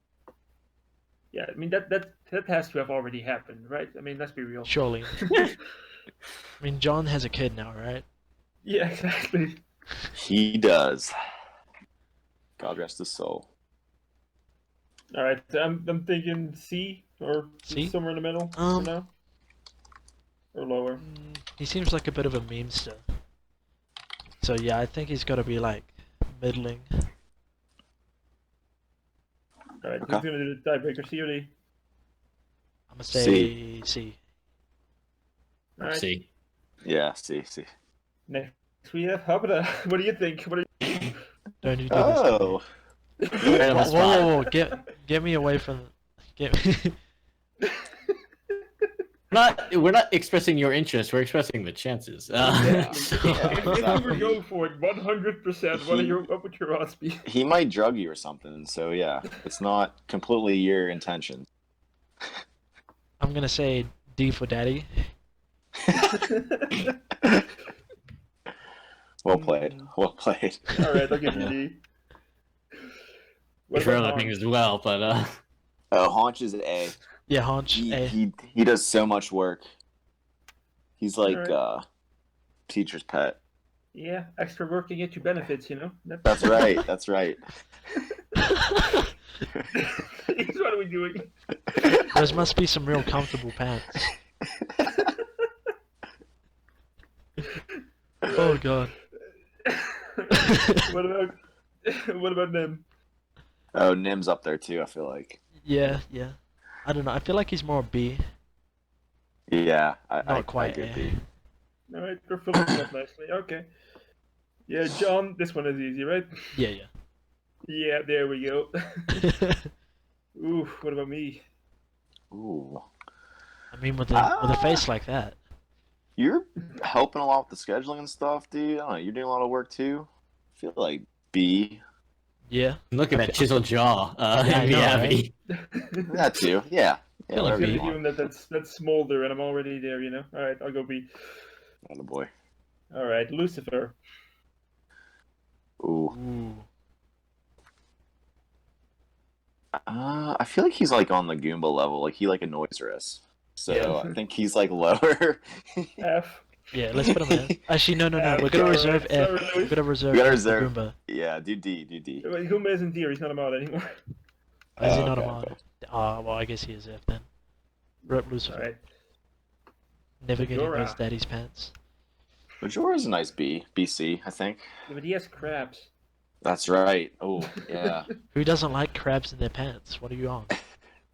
Speaker 1: yeah, I mean that has to have already happened, right? I mean, let's be real.
Speaker 4: Surely. I mean, John has a kid now, right?
Speaker 1: Yeah, exactly.
Speaker 3: He does. God rest his soul.
Speaker 1: All right, I'm thinking C or
Speaker 4: C?
Speaker 1: somewhere in the middle for
Speaker 4: Um,
Speaker 1: now, or lower.
Speaker 4: He seems like a bit of a memester. So yeah, I think he's gotta be like middling.
Speaker 1: All right,
Speaker 3: Okay.
Speaker 1: who's gonna do the tiebreaker? C or D?
Speaker 4: I'm gonna say
Speaker 3: C.
Speaker 4: C.
Speaker 1: All right.
Speaker 2: See.
Speaker 3: Yeah, see.
Speaker 1: Next we have Habada. What do you think? What are you...
Speaker 4: Don't you do this? to me.
Speaker 3: Oh.
Speaker 2: Right on the spot.
Speaker 4: Whoa, get me away from. Get me.
Speaker 2: We're not expressing your interest. We're expressing the chances.
Speaker 3: Yeah.
Speaker 1: Exactly. If you were going for it 100%, what would your odds be?
Speaker 3: He might drug you or something, so yeah. It's not completely your intention.
Speaker 4: I'm gonna say D for Daddy.
Speaker 3: Well played. Well played.
Speaker 1: All right, I'll give you D. What
Speaker 2: For
Speaker 1: about
Speaker 2: other
Speaker 1: Hans?
Speaker 2: things as well, but
Speaker 3: Haunch is an A.
Speaker 4: Yeah, Haunch. A.
Speaker 3: He does so much work. He's like
Speaker 1: Alright.
Speaker 3: teacher's pet.
Speaker 1: Yeah, extra work can get you benefits, you know?
Speaker 3: That's right. That's right.
Speaker 1: What are we doing?
Speaker 4: There must be some real comfortable pants. Oh god.
Speaker 1: what about Nim?
Speaker 3: Oh, Nim's up there too, I feel like.
Speaker 4: Yeah. I don't know. I feel like he's more B.
Speaker 3: Yeah,
Speaker 4: Not quite
Speaker 3: I
Speaker 4: A.
Speaker 3: agree.
Speaker 1: All right, we're filling it up nicely. Okay. Yeah, John, this one is easy, right?
Speaker 4: Yeah.
Speaker 1: Yeah, there we go. Ooh, what about me?
Speaker 3: Ooh.
Speaker 4: I mean, with a face like that.
Speaker 3: You're helping a lot with the scheduling and stuff, dude. I don't know, you're doing a lot of work too. I feel like B.
Speaker 4: Yeah.
Speaker 2: look at that chiseled jaw.
Speaker 4: Yeah, I know,
Speaker 2: yeah,
Speaker 4: right?
Speaker 3: That too. Yeah.
Speaker 4: Feel like
Speaker 3: whatever
Speaker 1: Give
Speaker 3: you
Speaker 1: me
Speaker 3: want.
Speaker 1: given that's smolder and I'm already there, you know? Alright, I'll go B.
Speaker 3: Attaboy.
Speaker 1: Alright, Lucifer.
Speaker 3: Ooh.
Speaker 4: Ooh.
Speaker 3: I feel like he's like on the Goomba level. Like he like annoys us. So
Speaker 1: Yeah.
Speaker 3: I think he's like lower.
Speaker 1: F.
Speaker 4: Yeah, let's put him in. Actually, no. We're
Speaker 1: Okay,
Speaker 4: gonna
Speaker 1: alright,
Speaker 4: reserve F.
Speaker 1: sorry.
Speaker 4: We're gonna reserve
Speaker 3: We gotta
Speaker 4: F for
Speaker 3: reserve-
Speaker 4: Goomba.
Speaker 3: Yeah, do D.
Speaker 1: Wait, who isn't here? He's not a mod anymore.
Speaker 4: Is he
Speaker 3: Oh,
Speaker 4: not a
Speaker 3: okay,
Speaker 4: mod?
Speaker 3: okay.
Speaker 4: Well, I guess he is F then. Rip Lucifer.
Speaker 1: Alright.
Speaker 4: Never getting
Speaker 1: Majora.
Speaker 4: those daddy's pants.
Speaker 3: Majora's a nice B. BC, I think.
Speaker 1: Yeah, but he has crabs.
Speaker 3: That's right. Oh, yeah.
Speaker 4: Who doesn't like crabs in their pants? What are you on?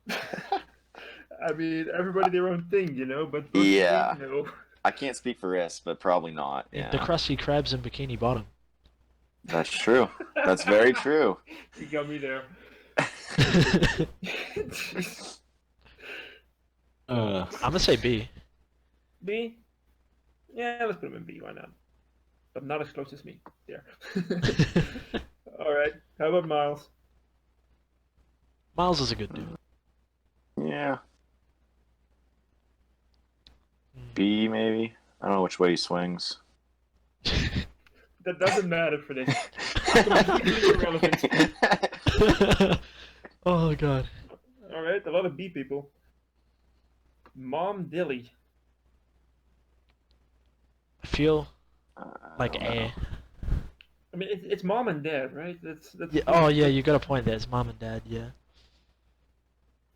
Speaker 1: I mean, everybody their own thing, you know. But personally,
Speaker 3: Yeah.
Speaker 1: no.
Speaker 3: I can't speak for Riss, but probably not.
Speaker 4: The
Speaker 3: Yeah.
Speaker 4: crusty crabs in Bikini Bottom.
Speaker 3: That's true. That's very true.
Speaker 1: You got me there.
Speaker 2: Uh,
Speaker 4: I'm gonna say B.
Speaker 1: B? Yeah, let's put him in B. Why not? But not as close as me. There. All right. How about Miles?
Speaker 4: Miles is a good dude.
Speaker 3: Yeah.
Speaker 4: Mm.
Speaker 3: B, maybe. I don't know which way he swings.
Speaker 1: That doesn't matter for this. Completely irrelevant.
Speaker 4: Oh god.
Speaker 1: All right, a lot of B people. Mom Dilly.
Speaker 4: I feel
Speaker 3: I
Speaker 4: like
Speaker 3: don't
Speaker 4: A.
Speaker 3: know.
Speaker 1: I mean, it's mom and dad, right? That's
Speaker 4: Yeah, oh yeah, you got a point there. It's mom and dad, yeah.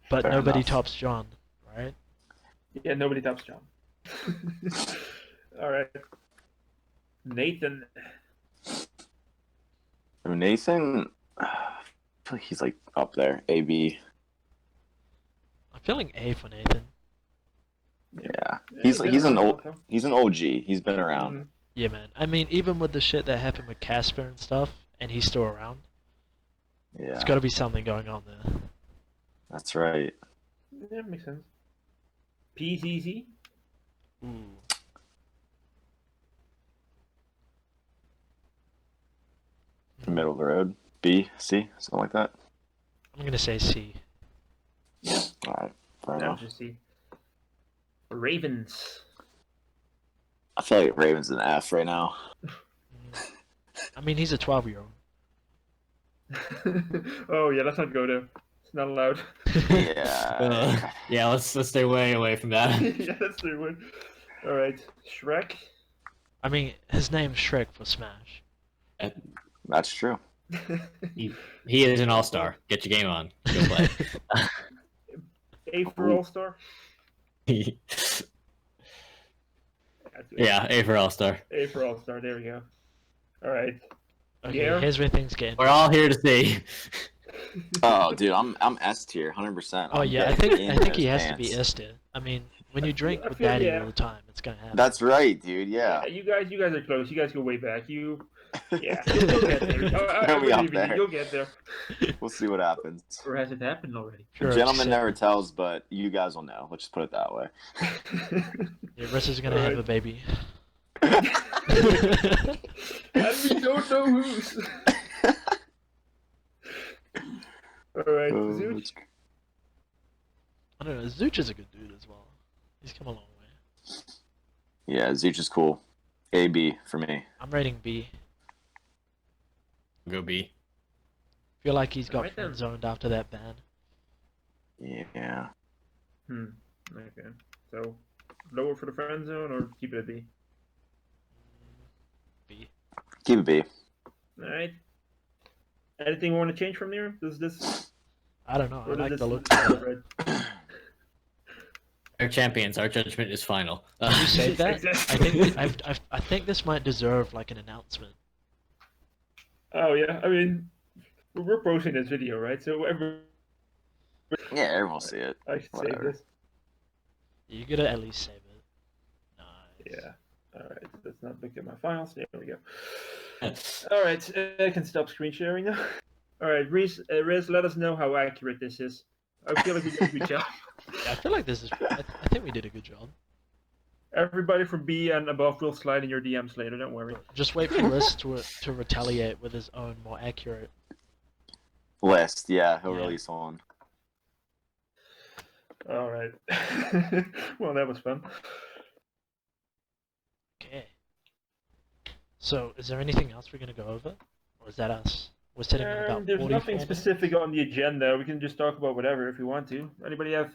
Speaker 4: But
Speaker 3: Fair
Speaker 4: nobody
Speaker 3: enough.
Speaker 4: tops John, right?
Speaker 1: Yeah, nobody tops John. All right. Nathan.
Speaker 3: Nathan, I feel like he's like up there. A, B.
Speaker 4: I'm feeling A for Nathan.
Speaker 3: Yeah. He's an OG. He's been around.
Speaker 1: Mhm.
Speaker 4: Yeah, man. I mean, even with the shit that happened with Casper and stuff, and he's still around,
Speaker 3: Yeah.
Speaker 4: there's got to be something going on there.
Speaker 3: That's right.
Speaker 1: Yeah, makes sense. PZZ.
Speaker 4: Ooh.
Speaker 3: Middle of the road. B, C, something like that.
Speaker 4: I'm gonna say C.
Speaker 3: All right. Fair
Speaker 1: No,
Speaker 3: enough.
Speaker 1: just C. Ravens.
Speaker 3: I feel like Ravens an F right now.
Speaker 4: Mm. I mean, he's a 12-year-old.
Speaker 1: Oh yeah, let's not go there. It's not allowed.
Speaker 3: Yeah.
Speaker 2: yeah, let's stay way away from that.
Speaker 1: Yeah, that's the one. All right, Shrek.
Speaker 4: I mean, his name's Shrek for Smash.
Speaker 3: That's true.
Speaker 2: He is an all-star. Get your game on. Go play.
Speaker 1: A for All Star.
Speaker 2: Yeah, A for all-star.
Speaker 1: A for All Star. There we go. All right.
Speaker 4: Okay,
Speaker 1: Yeah.
Speaker 4: here's where things get.
Speaker 2: We're all here to see.
Speaker 3: Oh, dude, I'm S tier, 100%.
Speaker 4: Oh yeah, I think he has to be S tier. I mean, when you drink
Speaker 1: I
Speaker 4: with
Speaker 1: feel-
Speaker 4: daddy
Speaker 1: yeah.
Speaker 4: all the time, it's gonna happen.
Speaker 3: That's right, dude. Yeah.
Speaker 1: You guys are close. You guys go way back. Yeah, you'll get there. I
Speaker 3: Throw me up
Speaker 1: believe in you.
Speaker 3: there.
Speaker 1: You'll get there.
Speaker 3: We'll see what happens.
Speaker 1: Or has it happened already?
Speaker 4: Sure,
Speaker 3: The gentleman
Speaker 4: except-
Speaker 3: never tells, but you guys will know. Let's just put it that way.
Speaker 4: Yeah, Russ is gonna have
Speaker 1: Alright.
Speaker 4: a baby.
Speaker 1: And we don't know whose. All right, Zooch.
Speaker 4: I don't know. Zooch is a good dude as well. He's come a long way.
Speaker 3: Yeah, Zooch is cool. A, B for me.
Speaker 4: I'm rating B.
Speaker 2: Go B.
Speaker 4: Feel like he's got
Speaker 1: Alright then.
Speaker 4: friend zoned after that ban.
Speaker 3: Yeah.
Speaker 1: Okay. So, lower for the friend zone or keep it at B?
Speaker 4: B.
Speaker 3: Keep it B.
Speaker 1: All right. Anything we want to change from there? Does this?
Speaker 4: I don't know. I
Speaker 1: Or
Speaker 4: like
Speaker 1: does
Speaker 4: the
Speaker 1: this
Speaker 4: look.
Speaker 1: right?
Speaker 2: Our champions. Our judgment is final.
Speaker 4: You say that?
Speaker 1: Exactly.
Speaker 4: I think this might deserve like an announcement.
Speaker 1: Oh yeah. I mean, we're posting this video, right? So
Speaker 3: Yeah, everyone will see it.
Speaker 1: I should
Speaker 3: Whatever.
Speaker 1: save this.
Speaker 4: You gotta at least save it. Nice.
Speaker 1: Yeah. All right. Let's not look at my files. There we go. All right. I can stop screen sharing now. All right, Riz, let us know how accurate this is. I feel like we did a good job.
Speaker 4: Yeah, I feel like this is. I think we did a good job.
Speaker 1: Everybody from B and above will slide in your DMs later. Don't worry.
Speaker 4: Just wait for Liz to retaliate with his own more accurate.
Speaker 3: List, yeah, he'll
Speaker 4: Yeah.
Speaker 3: release one.
Speaker 1: All right. Well, that was fun.
Speaker 4: Okay. So, is there anything else we're gonna go over, or is that us? We're sitting at about
Speaker 1: There's
Speaker 4: 44
Speaker 1: nothing
Speaker 4: minutes.
Speaker 1: specific on the agenda. We can just talk about whatever if you want to. Anybody have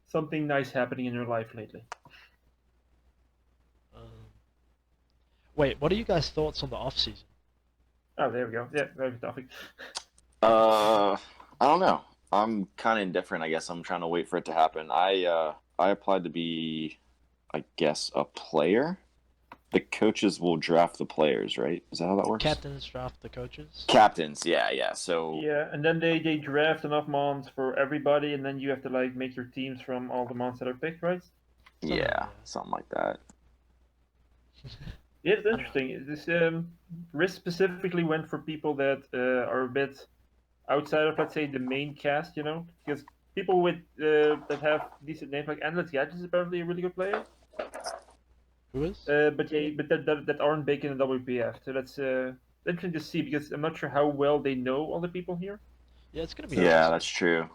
Speaker 1: something nice happening in your life lately?
Speaker 4: Wait, what are you guys' thoughts on the off season?
Speaker 1: Oh, there we go. Yeah, very good topic.
Speaker 3: I don't know. I'm kind of indifferent, I guess. I'm trying to wait for it to happen. I applied to be, I guess, a player. the coaches will draft the players, right? Is that how that works?
Speaker 4: Captains draft the coaches.
Speaker 3: Captains, yeah. So
Speaker 1: Yeah, and then they draft enough mons for everybody, and then you have to like make your teams from all the mons that are picked, right?
Speaker 3: yeah, something like that.
Speaker 1: Yeah, it's interesting. This risk specifically went for people that are a bit outside of, let's say, the main cast, you know, because people with that have decent names like Endless Gadget is apparently a really good player.
Speaker 4: Who is?
Speaker 1: But that aren't big in the WPF, so that's interesting to see because I'm not sure how well they know all the people here.
Speaker 4: Yeah, it's gonna be.
Speaker 3: Yeah,
Speaker 4: interesting.
Speaker 3: that's true.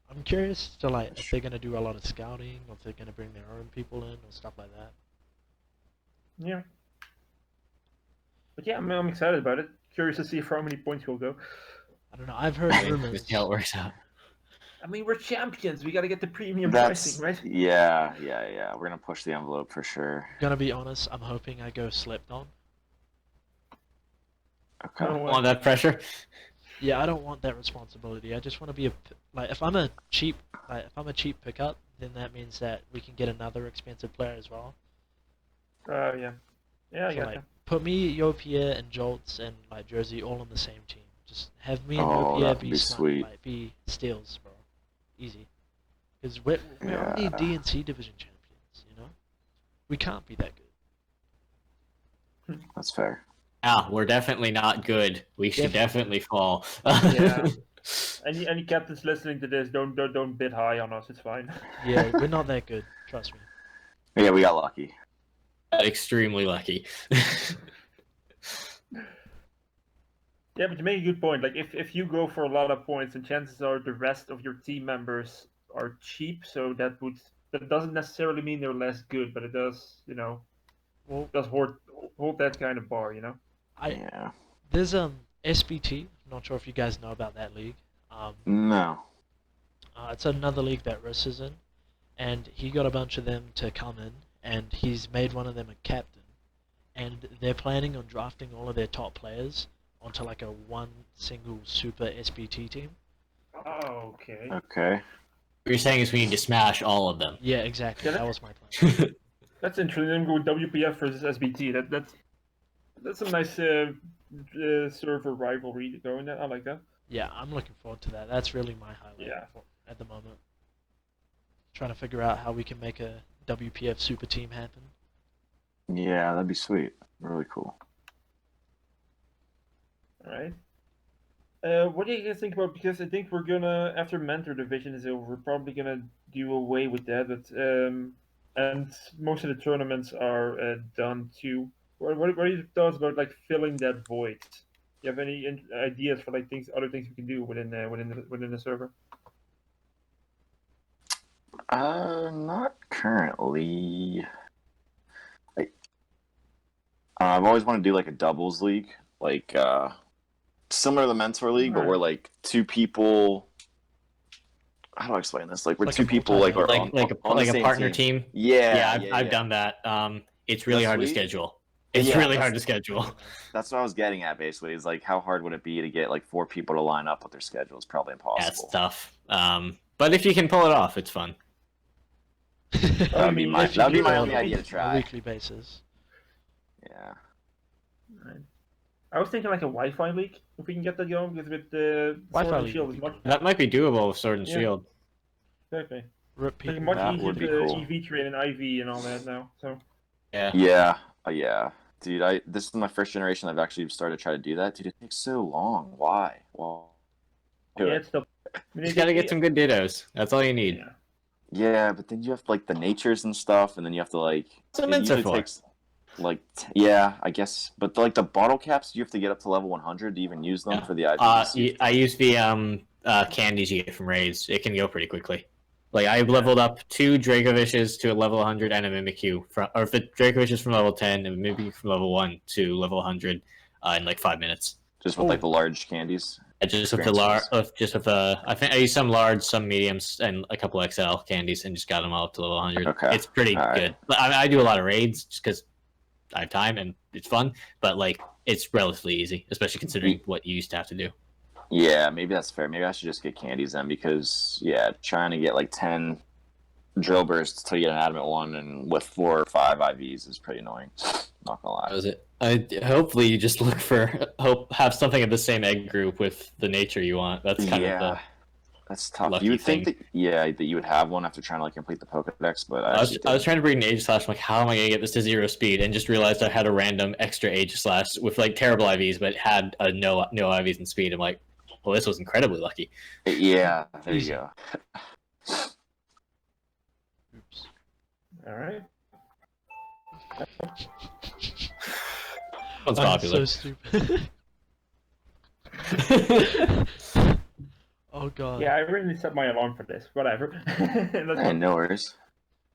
Speaker 4: I'm curious to like if they're gonna do a lot of scouting, or if they're gonna bring their own people in, or stuff like that.
Speaker 1: Yeah. But yeah, I'm excited about it. Curious to see for how many points we'll go.
Speaker 4: I don't know. I've heard
Speaker 2: We'll
Speaker 4: rumors.
Speaker 2: see how it works out.
Speaker 1: I mean, we're champions. We got to get the premium
Speaker 3: That's
Speaker 1: pricing, right?
Speaker 3: yeah. We're gonna push the envelope for sure.
Speaker 4: Gonna be honest, I'm hoping I go Slipknot.
Speaker 3: Okay.
Speaker 1: No,
Speaker 2: Want that pressure?
Speaker 4: Yeah, I don't want that responsibility. I just want to be if I'm a cheap pickup, then that means that we can get another expensive player as well.
Speaker 1: yeah. Yeah, I
Speaker 4: So,
Speaker 1: got
Speaker 4: like, put me, Yopia, and Jolts and like Jersey all on the same team. Just have me and
Speaker 3: Oh,
Speaker 4: Yopia
Speaker 3: that'd
Speaker 4: be
Speaker 3: be
Speaker 4: smart,
Speaker 3: sweet.
Speaker 4: like be steals, bro. Easy. Because we're only
Speaker 3: Yeah.
Speaker 4: D and C division champions, you know. We can't be that good.
Speaker 3: That's fair.
Speaker 2: We're definitely not good. We should definitely fall.
Speaker 1: Yeah. Any captains listening to this, don't bid high on us. It's fine.
Speaker 4: Yeah, we're not that good. Trust me.
Speaker 3: Yeah, we got lucky.
Speaker 2: Extremely lucky.
Speaker 1: Yeah, but you make a good point. Like if you go for a lot of points, and chances are the rest of your team members are cheap, so that doesn't necessarily mean they're less good, but it does, you know, does hold that kind of bar, you know.
Speaker 3: Yeah.
Speaker 4: There's SBT. I'm not sure if you guys know about that league.
Speaker 3: No.
Speaker 4: It's another league that Russ is in, and he got a bunch of them to come in, and he's made one of them a captain, and they're planning on drafting all of their top players onto like a one single super SBT team.
Speaker 1: Oh, okay.
Speaker 3: Okay.
Speaker 2: What you're saying is we need to smash all of them.
Speaker 4: Yeah, exactly.
Speaker 1: Yeah,
Speaker 4: That was my plan.
Speaker 1: That's interesting. Then go with WPF versus SBT. That's a nice server rivalry going there. I like that.
Speaker 4: Yeah, I'm looking forward to that. That's really my highlight at the moment. Trying to figure out how we can make a WPF super team happen.
Speaker 3: Yeah, that'd be sweet. Really cool.
Speaker 1: All right. What do you guys think about? Because I think we're gonna, after Mentor Division is over, we're probably gonna do away with that. But and most of the tournaments are done too. What are your thoughts about like filling that void? Do you have any ideas for like other things we can do within the server?
Speaker 3: Not currently. I've always wanted to do like a doubles league, like similar to the Mentor League, but we're like two people. How do I explain this? Like we're
Speaker 4: Like
Speaker 3: two
Speaker 4: a
Speaker 3: people, like are
Speaker 2: like
Speaker 3: on the
Speaker 2: a
Speaker 3: same
Speaker 2: partner team.
Speaker 3: Yeah,
Speaker 2: I've done that. It's really
Speaker 3: That's
Speaker 2: hard to
Speaker 3: sweet.
Speaker 2: schedule. It's
Speaker 3: Yeah,
Speaker 2: really
Speaker 3: that's-
Speaker 2: hard to schedule.
Speaker 3: That's what I was getting at. Basically, is like how hard would it be to get like 4 people to line up with their schedule? It's probably
Speaker 2: Yeah, it's
Speaker 3: impossible.
Speaker 2: tough. But if you can pull it off, it's fun.
Speaker 3: That'd be my
Speaker 4: If you do
Speaker 3: only
Speaker 4: it
Speaker 3: idea to
Speaker 4: on
Speaker 3: try.
Speaker 4: a weekly basis.
Speaker 3: Yeah.
Speaker 1: Right. I was thinking like a Wi-Fi league if we can get that going because with the
Speaker 4: Wi-Fi
Speaker 1: Sword and
Speaker 4: league
Speaker 1: Shield
Speaker 4: would
Speaker 1: is
Speaker 4: be
Speaker 1: much
Speaker 4: cool.
Speaker 2: That might be doable with Sword and
Speaker 1: Yeah.
Speaker 2: Shield.
Speaker 1: exactly.
Speaker 4: Rip
Speaker 1: Like
Speaker 4: people.
Speaker 1: much
Speaker 3: That
Speaker 1: easier
Speaker 3: would be
Speaker 1: to
Speaker 3: cool.
Speaker 1: EV train and IV and all that now. So
Speaker 2: Yeah.
Speaker 3: Yeah. Yeah. Dude, this is my first generation I've actually started to try to do that. Dude, it takes so long. Why? Well,
Speaker 1: yeah, it's still. I mean,
Speaker 2: You gotta get some good dittos. That's all you need.
Speaker 1: Yeah.
Speaker 3: yeah, but then you have like the natures and stuff, and then you have to like.
Speaker 2: That's what
Speaker 3: it
Speaker 2: mints are
Speaker 3: usually
Speaker 2: for.
Speaker 3: takes, like, yeah, I guess, but like the bottle caps, you have to get up to level 100 to even use them
Speaker 2: Yeah.
Speaker 3: for the IVs.
Speaker 2: I use the candies you get from raids. It can go pretty quickly. Like I leveled up 2 Dracovishes to a level 100 and a Mimikyu, or if the Dracovish is from level 10 and Mimikyu from level 1 to level 100 in like 5 minutes.
Speaker 3: Just with like the large candies.
Speaker 2: Just with the large, I think I used some large, some mediums, and a couple XL candies, and just got them all up to level 100.
Speaker 3: Okay.
Speaker 2: It's pretty
Speaker 3: All right.
Speaker 2: good. But I do a lot of raids just because I have time and it's fun. But like, it's relatively easy, especially considering what you used to have to do.
Speaker 3: Yeah, maybe that's fair. Maybe I should just get candies then, because yeah, trying to get like 10 drill bursts till you get an adamant one and with 4 or 5 IVs is pretty annoying. Not gonna lie.
Speaker 2: That was it. Hopefully you just look for have something of the same egg group with the nature you want. That's kind of the.
Speaker 3: That's tough.
Speaker 2: Lucky
Speaker 3: You would think
Speaker 2: thing.
Speaker 3: that you would have one after trying to like complete the Pokedex, but
Speaker 2: I was trying to breed an Age Slash. I'm like, how am I gonna get this to 0 speed? And just realized I had a random extra Age Slash with like terrible IVs, but had no IVs and speed. I'm like, well, this was incredibly lucky.
Speaker 3: Yeah, there
Speaker 4: Easy.
Speaker 3: you go.
Speaker 4: Oops.
Speaker 1: All right.
Speaker 2: One's
Speaker 4: I'm
Speaker 2: popular.
Speaker 4: so stupid. Oh god.
Speaker 1: Yeah, I really set my alarm for this. Whatever. Let's
Speaker 3: Hey,
Speaker 1: go.
Speaker 3: no worries.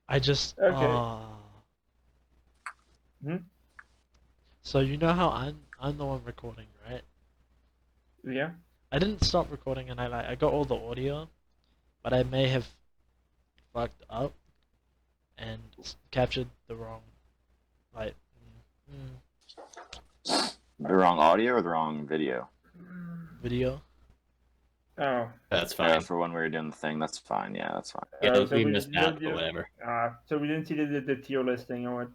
Speaker 4: I just.
Speaker 1: Okay. Hmm?
Speaker 4: So you know how I'm the one recording, right?
Speaker 1: Yeah.
Speaker 4: I didn't stop recording, and I got all the audio, but I may have fucked up and captured the wrong, like.
Speaker 3: The wrong audio or the wrong video?
Speaker 4: Video.
Speaker 1: Oh.
Speaker 2: That's fine.
Speaker 3: For when we were doing the thing, that's fine. Yeah, that's fine.
Speaker 2: Yeah,
Speaker 1: so
Speaker 2: we
Speaker 1: we
Speaker 2: missed
Speaker 1: don't
Speaker 2: that,
Speaker 1: do-
Speaker 2: but whatever.
Speaker 1: So we didn't see the tier listing or what?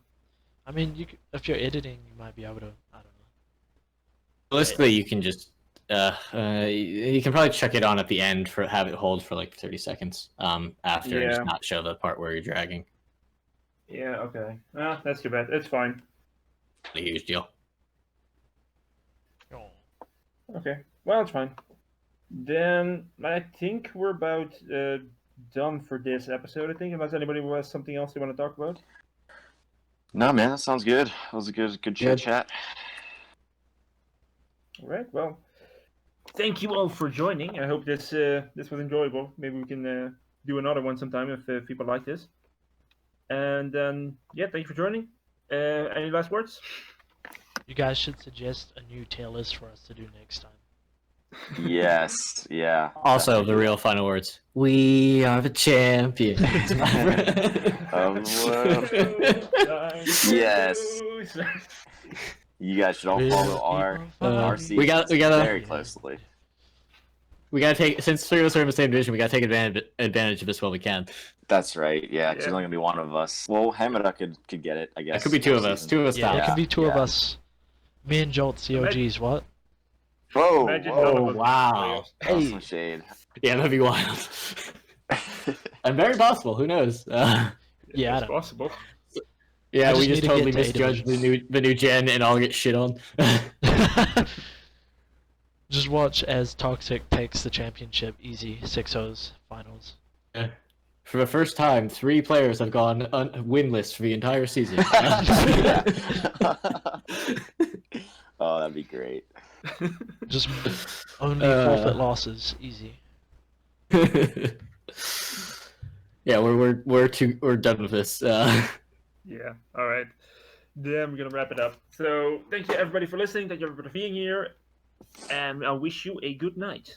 Speaker 4: I mean, if you're editing, you might be able to. I don't know.
Speaker 2: Realistically, you can just you can probably check it on at the end for have it hold for like 30 seconds after and
Speaker 1: Yeah.
Speaker 2: just not show the part where you're dragging.
Speaker 1: Yeah. Okay. That's too bad. It's fine.
Speaker 2: Not a huge deal.
Speaker 4: Oh.
Speaker 1: Okay. Well, it's fine. Then I think we're about done for this episode. I think, unless anybody has something else they want to talk about.
Speaker 3: No, man, that sounds good. That was a good chit chat.
Speaker 1: All right. Well, thank you all for joining. I hope this was enjoyable. Maybe we can do another one sometime if people like this. And then yeah, thank you for joining. Any last words?
Speaker 4: You guys should suggest a new tier list for us to do next time.
Speaker 3: Yes, yeah.
Speaker 2: Also, the real final words. We are the champions.
Speaker 3: Yes. You guys should all follow our seasons
Speaker 2: we gotta
Speaker 3: very closely.
Speaker 2: We gotta take, since three of us are in the same division, we gotta take advantage of this while we can.
Speaker 3: That's right. Yeah, 'cause
Speaker 1: Yeah.
Speaker 3: there's only gonna be one of us. Well, Hamada could get it, I guess.
Speaker 2: That could be two of us. Two of us
Speaker 4: Yeah,
Speaker 2: top.
Speaker 4: it can be two of
Speaker 3: yeah.
Speaker 4: us. Me and Jolt COGs. What?
Speaker 3: Whoa!
Speaker 1: Imagine
Speaker 3: whoa.
Speaker 1: none of us
Speaker 2: wow.
Speaker 3: That was some shade.
Speaker 2: Yeah, that'd be wild. And very possible. Who knows?
Speaker 4: Yeah, I
Speaker 1: it's
Speaker 4: don't.
Speaker 1: possible.
Speaker 2: Yeah,
Speaker 4: I
Speaker 2: we
Speaker 4: just
Speaker 2: just
Speaker 4: need to
Speaker 2: totally
Speaker 4: get to A
Speaker 2: misjudged the new gen and all get shit on.
Speaker 4: Just watch as Toxic takes the championship easy 6-0s finals.
Speaker 2: For the first time, 3 players have gone winless for the entire season.
Speaker 3: Oh, that'd be great.
Speaker 4: Just only forfeit losses, easy.
Speaker 2: Yeah, we're done with this.
Speaker 1: Yeah. All right. Then we're gonna wrap it up. So thank you everybody for listening. Thank you everybody for being here, and I wish you a good night.